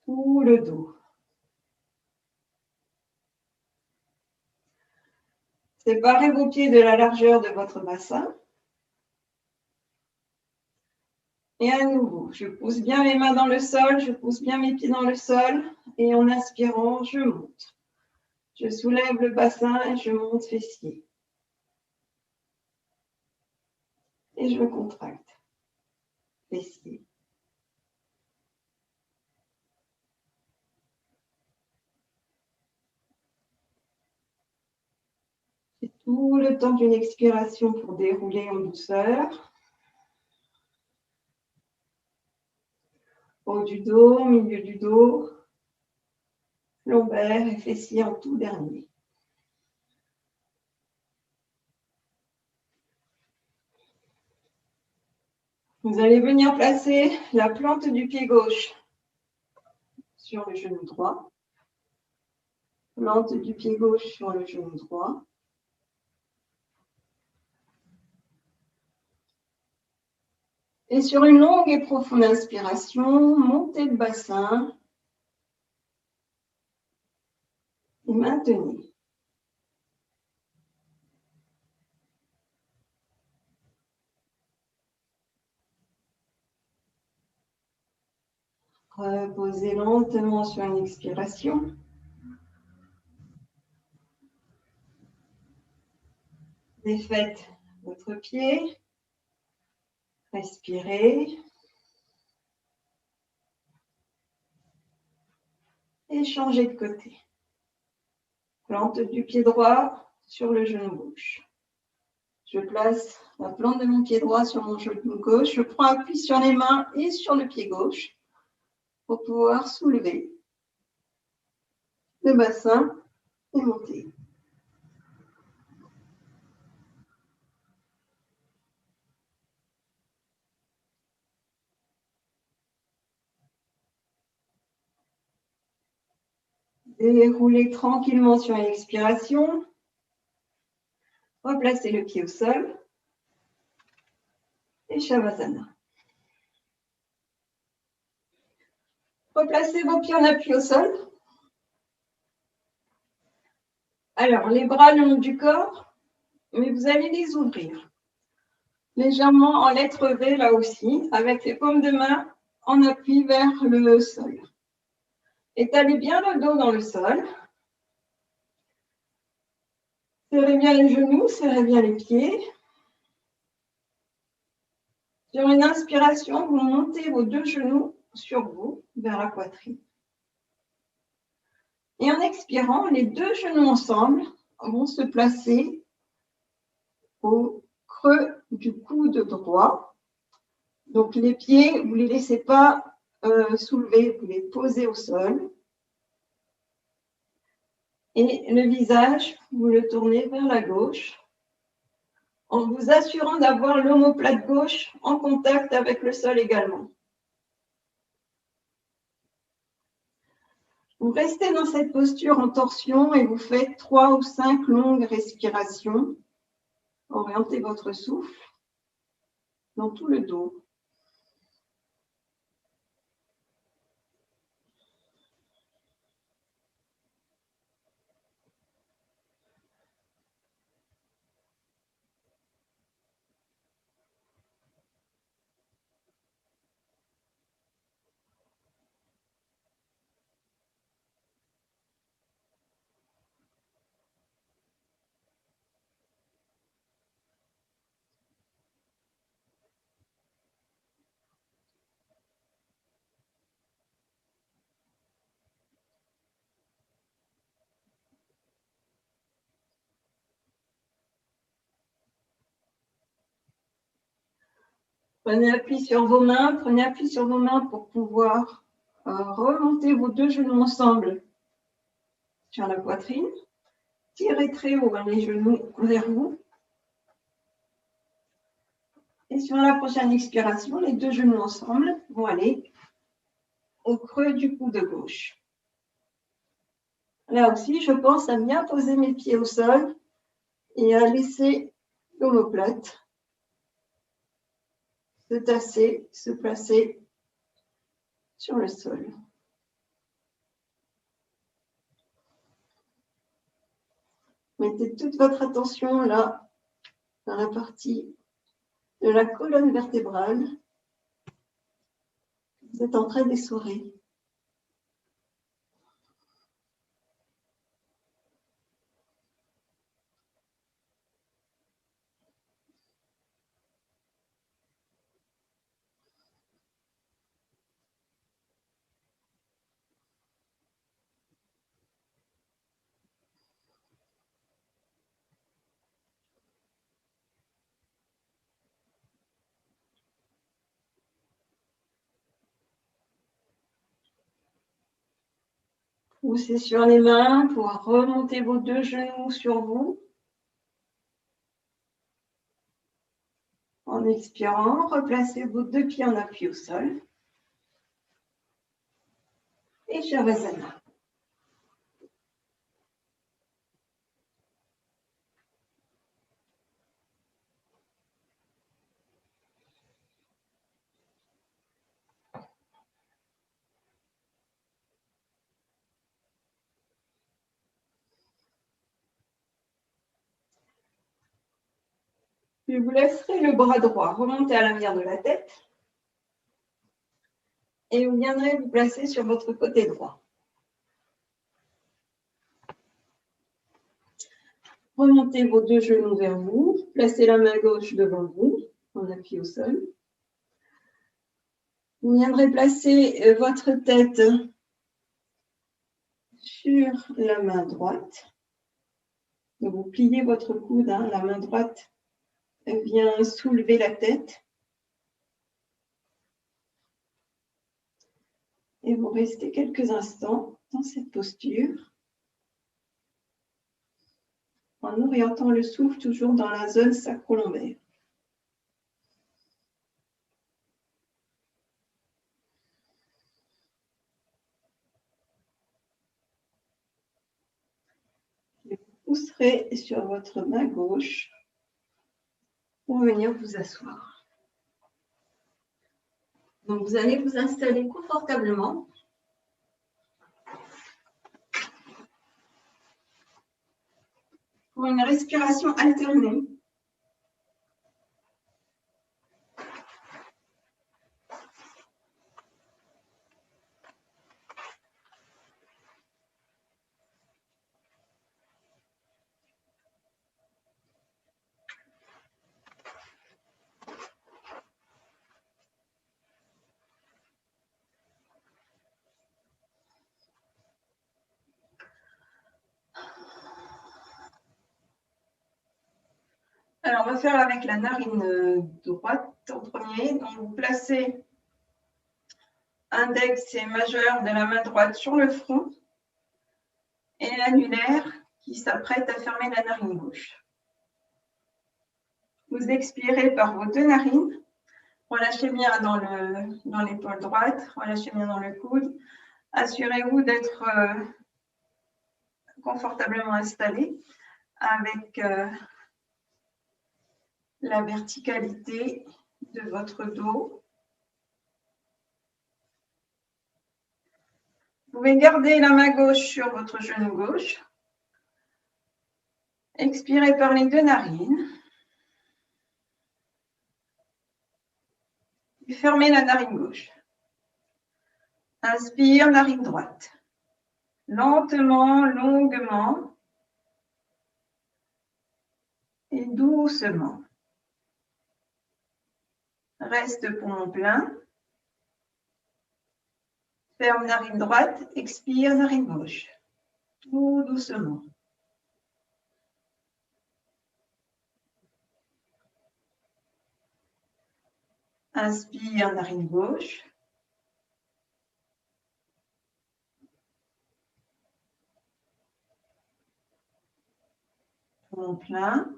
tout le dos. Séparez vos pieds de la largeur de votre bassin. Et à nouveau, je pousse bien mes mains dans le sol, je pousse bien mes pieds dans le sol. Et en inspirant, je monte. Je soulève le bassin et je monte fessier. Et je contracte. Fessier. J'ai tout le temps d'une expiration pour dérouler en douceur. Haut du dos, milieu du dos, lombaire et fessier en tout dernier. Vous allez venir placer la plante du pied gauche sur le genou droit. Plante du pied gauche sur le genou droit. Et sur une longue et profonde inspiration, montez le bassin et maintenez. Reposez lentement sur une expiration. Défaites votre pied. Respirez. Et changez de côté. Plante du pied droit sur le genou gauche. Je place la plante de mon pied droit sur mon genou gauche. Je prends appui sur les mains et sur le pied gauche pour pouvoir soulever le bassin et monter. Déroulez tranquillement sur une expiration. Replacez le pied au sol. Et Shavasana. Replacez vos pieds en appui au sol. Alors, les bras le long du corps, mais vous allez les ouvrir. Légèrement en lettre V, là aussi, avec les paumes de main en appui vers le sol. Étalez bien le dos dans le sol. Serrez bien les genoux, serrez bien les pieds. Sur une inspiration, vous montez vos deux genoux sur vous, vers la poitrine. Et en expirant, les deux genoux ensemble vont se placer au creux du coude droit. Donc les pieds, vous ne les laissez pas soulever, vous les posez au sol. Et le visage, vous le tournez vers la gauche en vous assurant d'avoir l'omoplate gauche en contact avec le sol également. Vous restez dans cette posture en torsion et vous faites 3 ou 5 longues respirations. Orientez votre souffle dans tout le dos. Prenez appui sur vos mains pour pouvoir remonter vos deux genoux ensemble sur la poitrine. Tirez très haut les genoux vers vous. Et sur la prochaine expiration, les deux genoux ensemble vont aller au creux du coude gauche. Là aussi, je pense à bien poser mes pieds au sol et à laisser l'omoplate se tasser, se placer sur le sol. Mettez toute votre attention là, dans la partie de la colonne vertébrale. Vous êtes en train d'essorer. Poussez sur les mains pour remonter vos deux genoux sur vous. En expirant, replacez vos deux pieds en appui au sol. Et Shavasana. Je vous laisserai le bras droit remonter à l'arrière de la tête. Et vous viendrez vous placer sur votre côté droit. Remontez vos deux genoux vers vous. Placez la main gauche devant vous, en appui au sol. Vous viendrez placer votre tête sur la main droite. Donc vous pliez votre coude, la main droite vient soulever la tête. Et vous restez quelques instants dans cette posture, en orientant le souffle toujours dans la zone sacro-lombaire. Et vous pousserez sur votre main gauche pour venir vous asseoir. Donc vous allez vous installer confortablement. Pour une respiration alternée. Alors, on va faire avec la narine droite en premier. Donc, vous placez index et majeur de la main droite sur le front et l'annulaire qui s'apprête à fermer la narine gauche. Vous expirez par vos deux narines. Relâchez bien dans l'épaule droite, relâchez bien dans le coude. Assurez-vous d'être confortablement installé avec la verticalité de votre dos. Vous pouvez garder la main gauche sur votre genou gauche. Expirez par les deux narines. Et fermez la narine gauche. Inspire, narine droite. Lentement, longuement et doucement. Reste poumon plein. Ferme narine droite, expire narine gauche. Tout doucement. Inspire narine gauche. Poumon plein.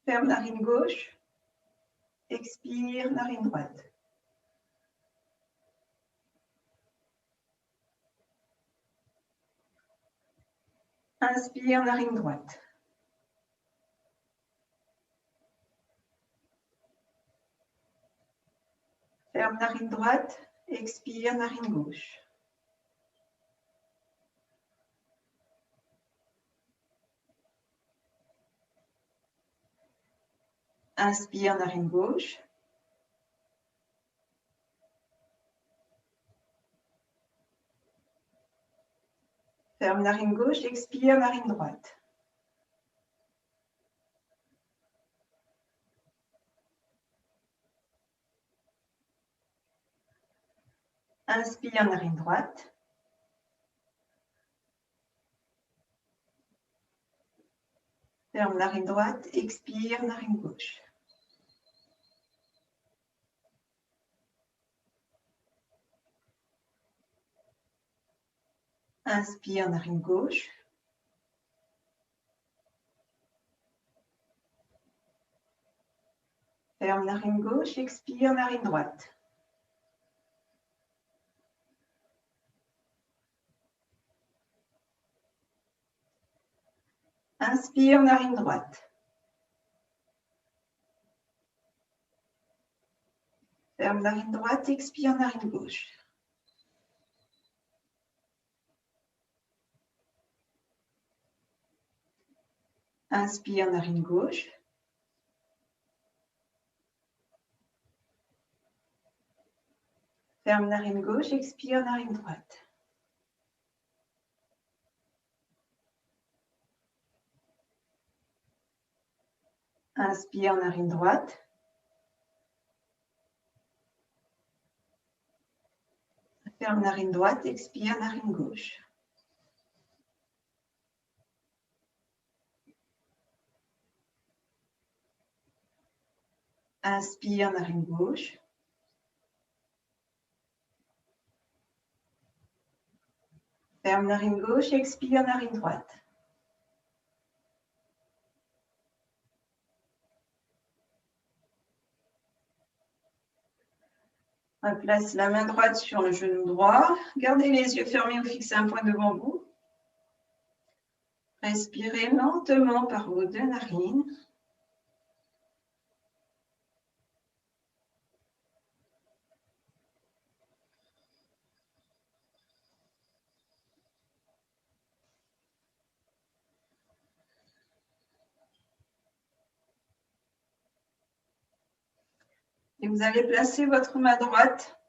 Ferme narine gauche. Expire narine droite. Inspire narine droite. Ferme narine droite, expire narine gauche. Inspire narine gauche. Ferme narine gauche, expire narine droite. Inspire narine droite. Ferme narine droite, expire narine gauche. Inspire, narine gauche. Ferme, narine gauche. Expire, narine droite. Inspire, narine droite. Ferme, narine droite. Expire, narine gauche. Inspire, narine gauche. Ferme, narine gauche. Expire, narine droite. Inspire, narine droite. Ferme, narine droite. Expire, narine gauche. Inspire, narine gauche. Ferme, narine gauche. Expire, narine droite. On place la main droite sur le genou droit. Gardez les yeux fermés ou fixez un point devant vous. Respirez lentement par vos deux narines. Et vous allez placer votre main droite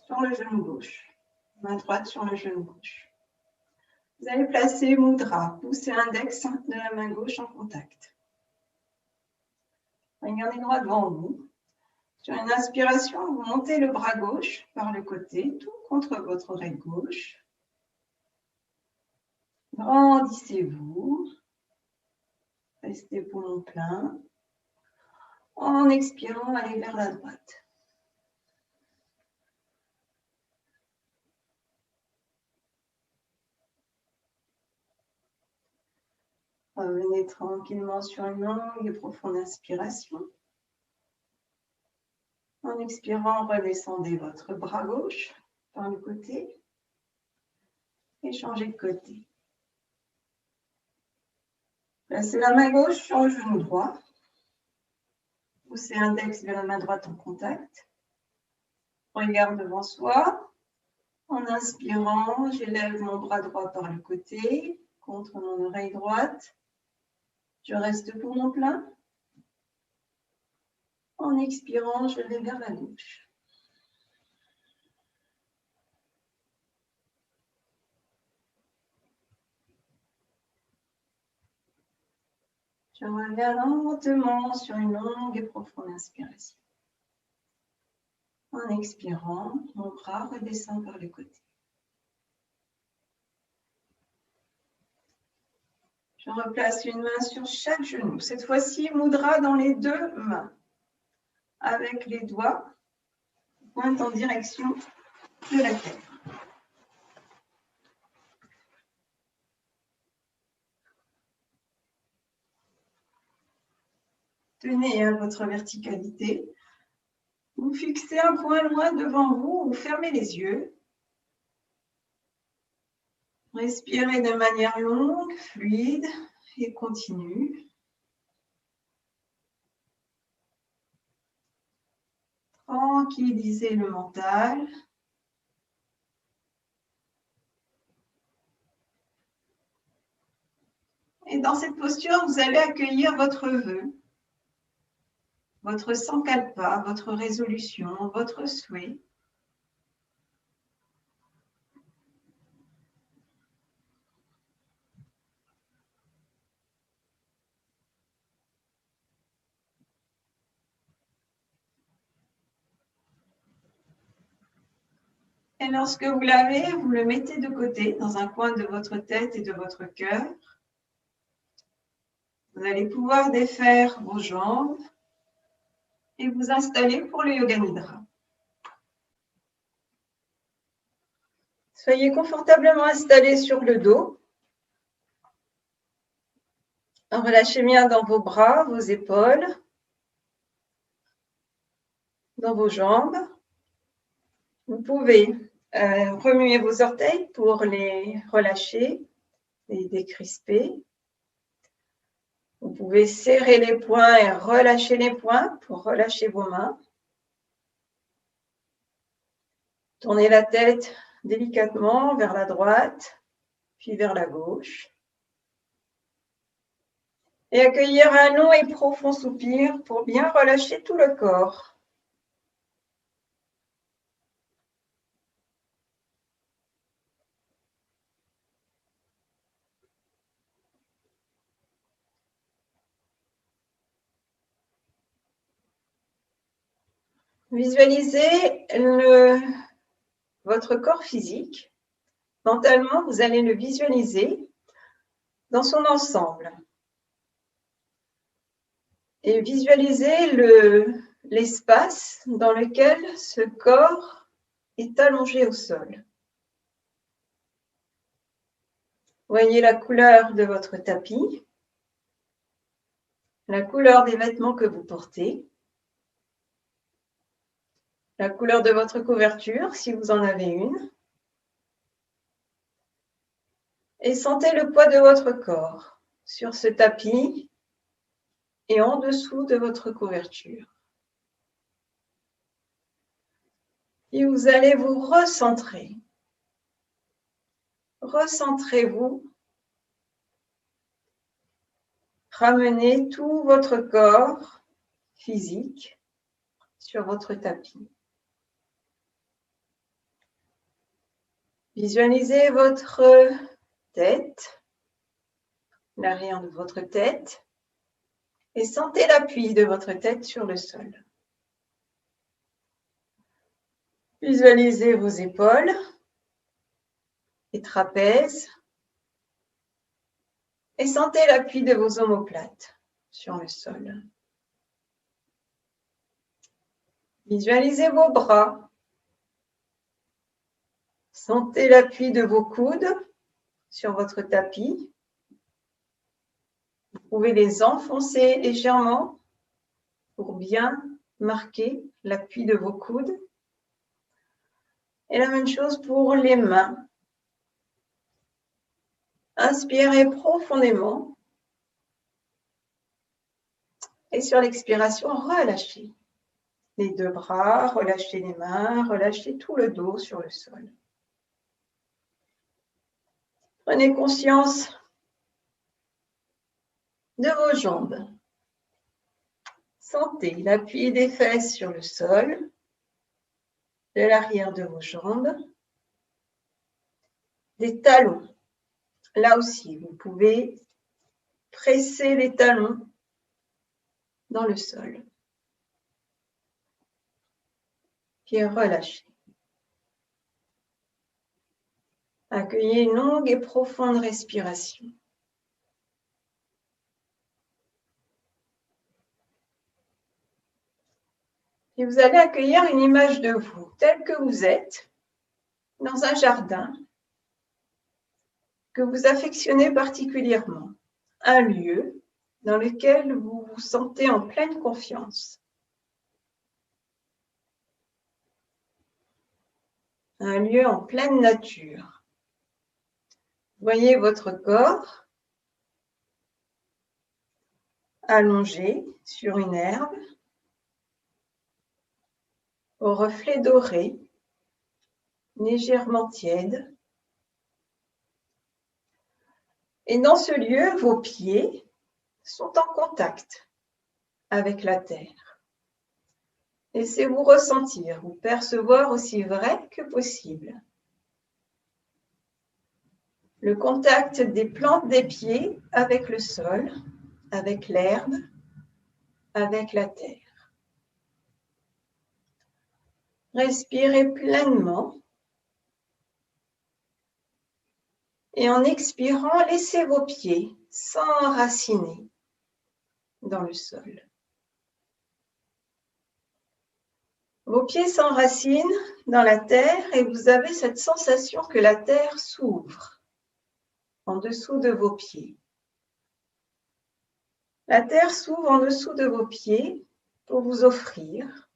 sur le genou gauche. Main droite sur le genou gauche. Vous allez placer mudra, pouce et index de la main gauche en contact. Regardez droit devant vous. Sur une inspiration, vous montez le bras gauche par le côté, tout contre votre oreille gauche. Grandissez-vous. Restez poumon plein. En expirant, allez vers la droite. Revenez tranquillement sur une longue et profonde inspiration. En expirant, redescendez votre bras gauche par le côté et changez de côté. Placez la main gauche sur le genou droit. Poussez l'index vers la main droite en contact. Regarde devant soi. En inspirant, j'élève mon bras droit par le côté, contre mon oreille droite. Je reste poumon plein. En expirant, je vais vers la gauche. Je reviens lentement sur une longue et profonde inspiration. En expirant, mon bras redescend par le côté. Je replace une main sur chaque genou. Cette fois-ci, mudra dans les deux mains. Avec les doigts, pointe en direction de la terre. Tenez à votre verticalité. Vous fixez un point loin devant vous, vous fermez les yeux. Respirez de manière longue, fluide et continue. Tranquillisez le mental. Et dans cette posture, vous allez accueillir votre vœu, votre sankalpa, votre résolution, votre souhait. Et lorsque vous l'avez, vous le mettez de côté dans un coin de votre tête et de votre cœur. Vous allez pouvoir défaire vos jambes et vous installer pour le Yoga Nidra. Soyez confortablement installés sur le dos. Relâchez bien dans vos bras, vos épaules, dans vos jambes. Vous pouvez remuer vos orteils pour les relâcher, les décrisper. Vous pouvez serrer les poings et relâcher les poings pour relâcher vos mains. Tournez la tête délicatement vers la droite, puis vers la gauche. Et accueillir un long et profond soupir pour bien relâcher tout le corps. Visualisez votre corps physique. Mentalement, vous allez le visualiser dans son ensemble. Et visualisez l'espace dans lequel ce corps est allongé au sol. Voyez la couleur de votre tapis, la couleur des vêtements que vous portez, la couleur de votre couverture, si vous en avez une. Et sentez le poids de votre corps sur ce tapis et en dessous de votre couverture. Et vous allez vous recentrer. Recentrez-vous. Ramenez tout votre corps physique sur votre tapis. Visualisez votre tête, l'arrière de votre tête, et sentez l'appui de votre tête sur le sol. Visualisez vos épaules et trapèzes et sentez l'appui de vos omoplates sur le sol. Visualisez vos bras. Sentez l'appui de vos coudes sur votre tapis. Vous pouvez les enfoncer légèrement pour bien marquer l'appui de vos coudes. Et la même chose pour les mains. Inspirez profondément. Et sur l'expiration, relâchez les deux bras, relâchez les mains, relâchez tout le dos sur le sol. Prenez conscience de vos jambes. Sentez l'appui des fesses sur le sol, de l'arrière de vos jambes, des talons. Là aussi, vous pouvez presser les talons dans le sol. Puis relâchez. Accueillez une longue et profonde respiration. Et vous allez accueillir une image de vous, telle que vous êtes, dans un jardin que vous affectionnez particulièrement. Un lieu dans lequel vous vous sentez en pleine confiance. Un lieu en pleine nature. Voyez votre corps allongé sur une herbe, au reflet doré, légèrement tiède. Et dans ce lieu, vos pieds sont en contact avec la terre. Laissez-vous ressentir, vous percevoir aussi vrai que possible. Le contact des plantes des pieds avec le sol, avec l'herbe, avec la terre. Respirez pleinement. Et en expirant, laissez vos pieds s'enraciner dans le sol. Vos pieds s'enracinent dans la terre et vous avez cette sensation que la terre s'ouvre en dessous de vos pieds. La terre s'ouvre en dessous de vos pieds pour vous offrir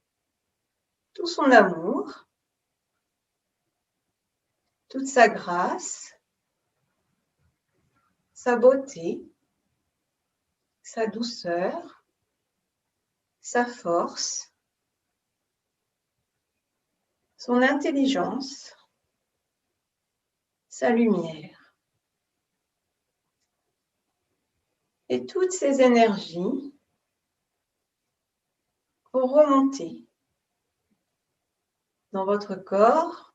tout son amour, toute sa grâce, sa beauté, sa douceur, sa force, son intelligence, sa lumière. Et toutes ces énergies vont remonter dans votre corps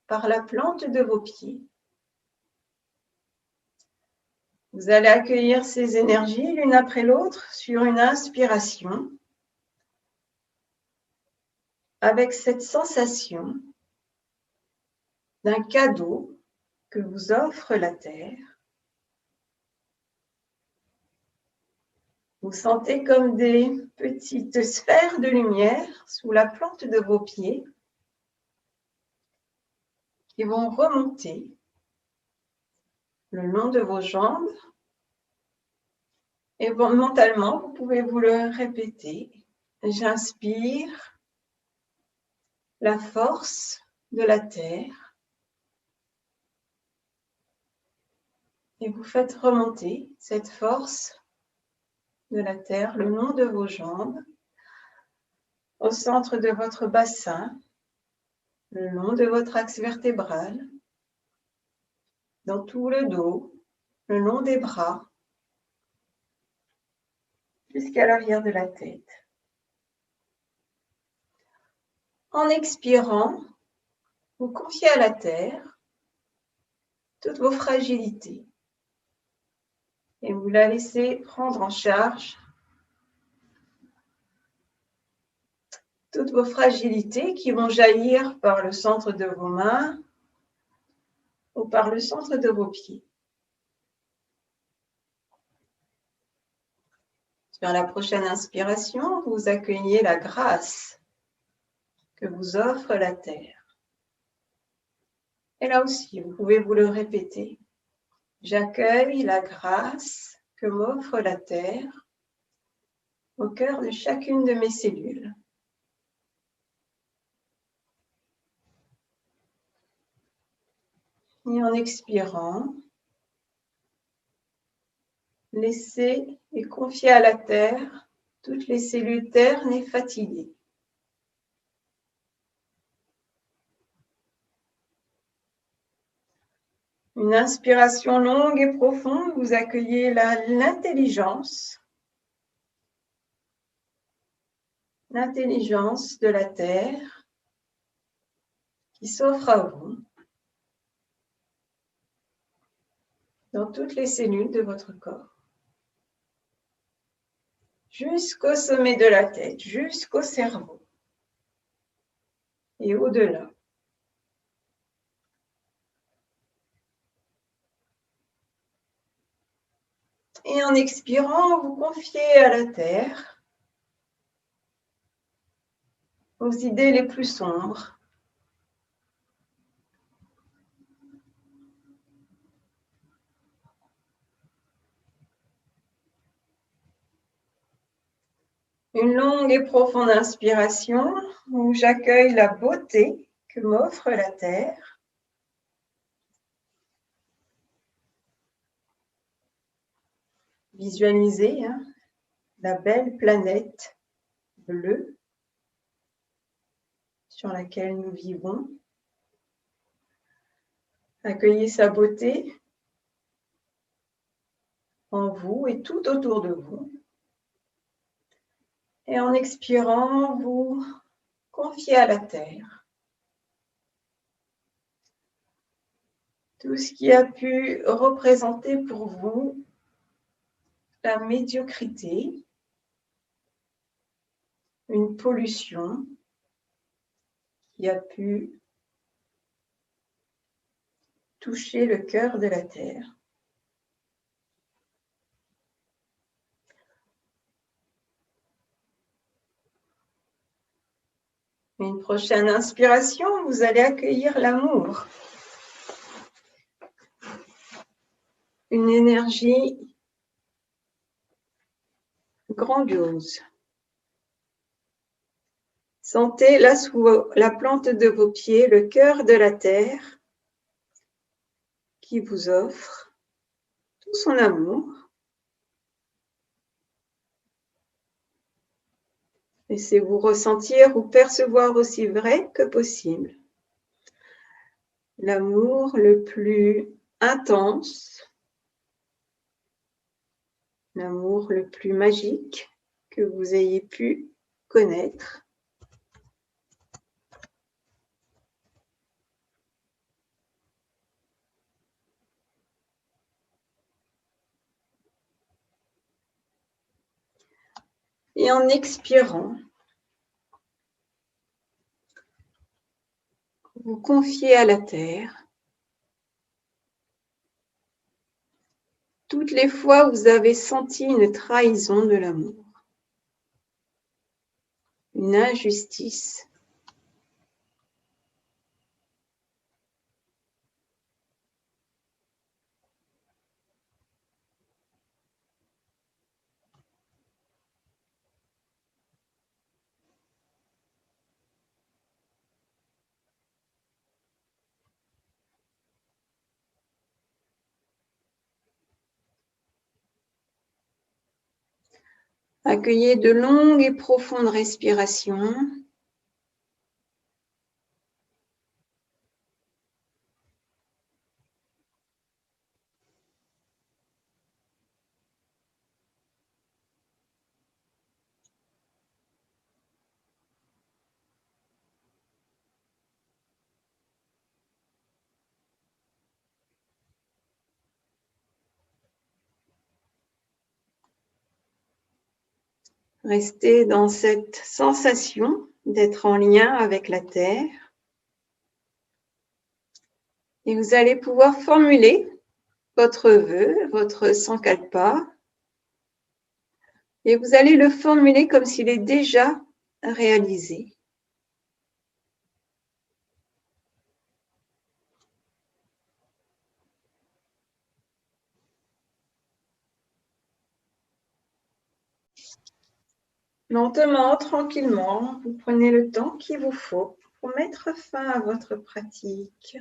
par la plante de vos pieds. Vous allez accueillir ces énergies l'une après l'autre sur une inspiration avec cette sensation d'un cadeau que vous offre la Terre. Vous sentez comme des petites sphères de lumière sous la plante de vos pieds qui vont remonter le long de vos jambes. Et mentalement, vous pouvez vous le répéter. J'inspire la force de la terre et vous faites remonter cette force de la terre le long de vos jambes, au centre de votre bassin, le long de votre axe vertébral, dans tout le dos, le long des bras, jusqu'à l'arrière de la tête. En expirant, vous confiez à la terre toutes vos fragilités et vous la laissez prendre en charge toutes vos fragilités qui vont jaillir par le centre de vos mains ou par le centre de vos pieds. Sur la prochaine inspiration, vous accueillez la grâce que vous offre la terre. Et là aussi, vous pouvez vous le répéter. J'accueille la grâce que m'offre la terre au cœur de chacune de mes cellules. Et en expirant, laissez et confiez à la terre toutes les cellules ternes et fatiguées. Une inspiration longue et profonde, vous accueillez l'intelligence de la terre qui s'offre à vous dans toutes les cellules de votre corps. Jusqu'au sommet de la tête, jusqu'au cerveau et au-delà. Et en expirant, vous confiez à la terre vos idées les plus sombres. Une longue et profonde inspiration où j'accueille la beauté que m'offre la terre. Visualisez la belle planète bleue sur laquelle nous vivons. Accueillez sa beauté en vous et tout autour de vous. Et en expirant, vous confiez à la terre tout ce qui a pu représenter pour vous la médiocrité, une pollution qui a pu toucher le cœur de la terre. Une prochaine inspiration, vous allez accueillir l'amour. Une énergie grandiose. Sentez là sous la plante de vos pieds le cœur de la terre qui vous offre tout son amour. Laissez-vous ressentir ou percevoir aussi vrai que possible l'amour le plus intense, l'amour le plus magique que vous ayez pu connaître. Et en expirant, vous confiez à la terre toutes les fois où vous avez senti une trahison de l'amour, une injustice. Accueillez de longues et profondes respirations. Restez dans cette sensation d'être en lien avec la terre. Et vous allez pouvoir formuler votre vœu, votre sankalpa. Et vous allez le formuler comme s'il est déjà réalisé. Lentement, tranquillement, vous prenez le temps qu'il vous faut pour mettre fin à votre pratique.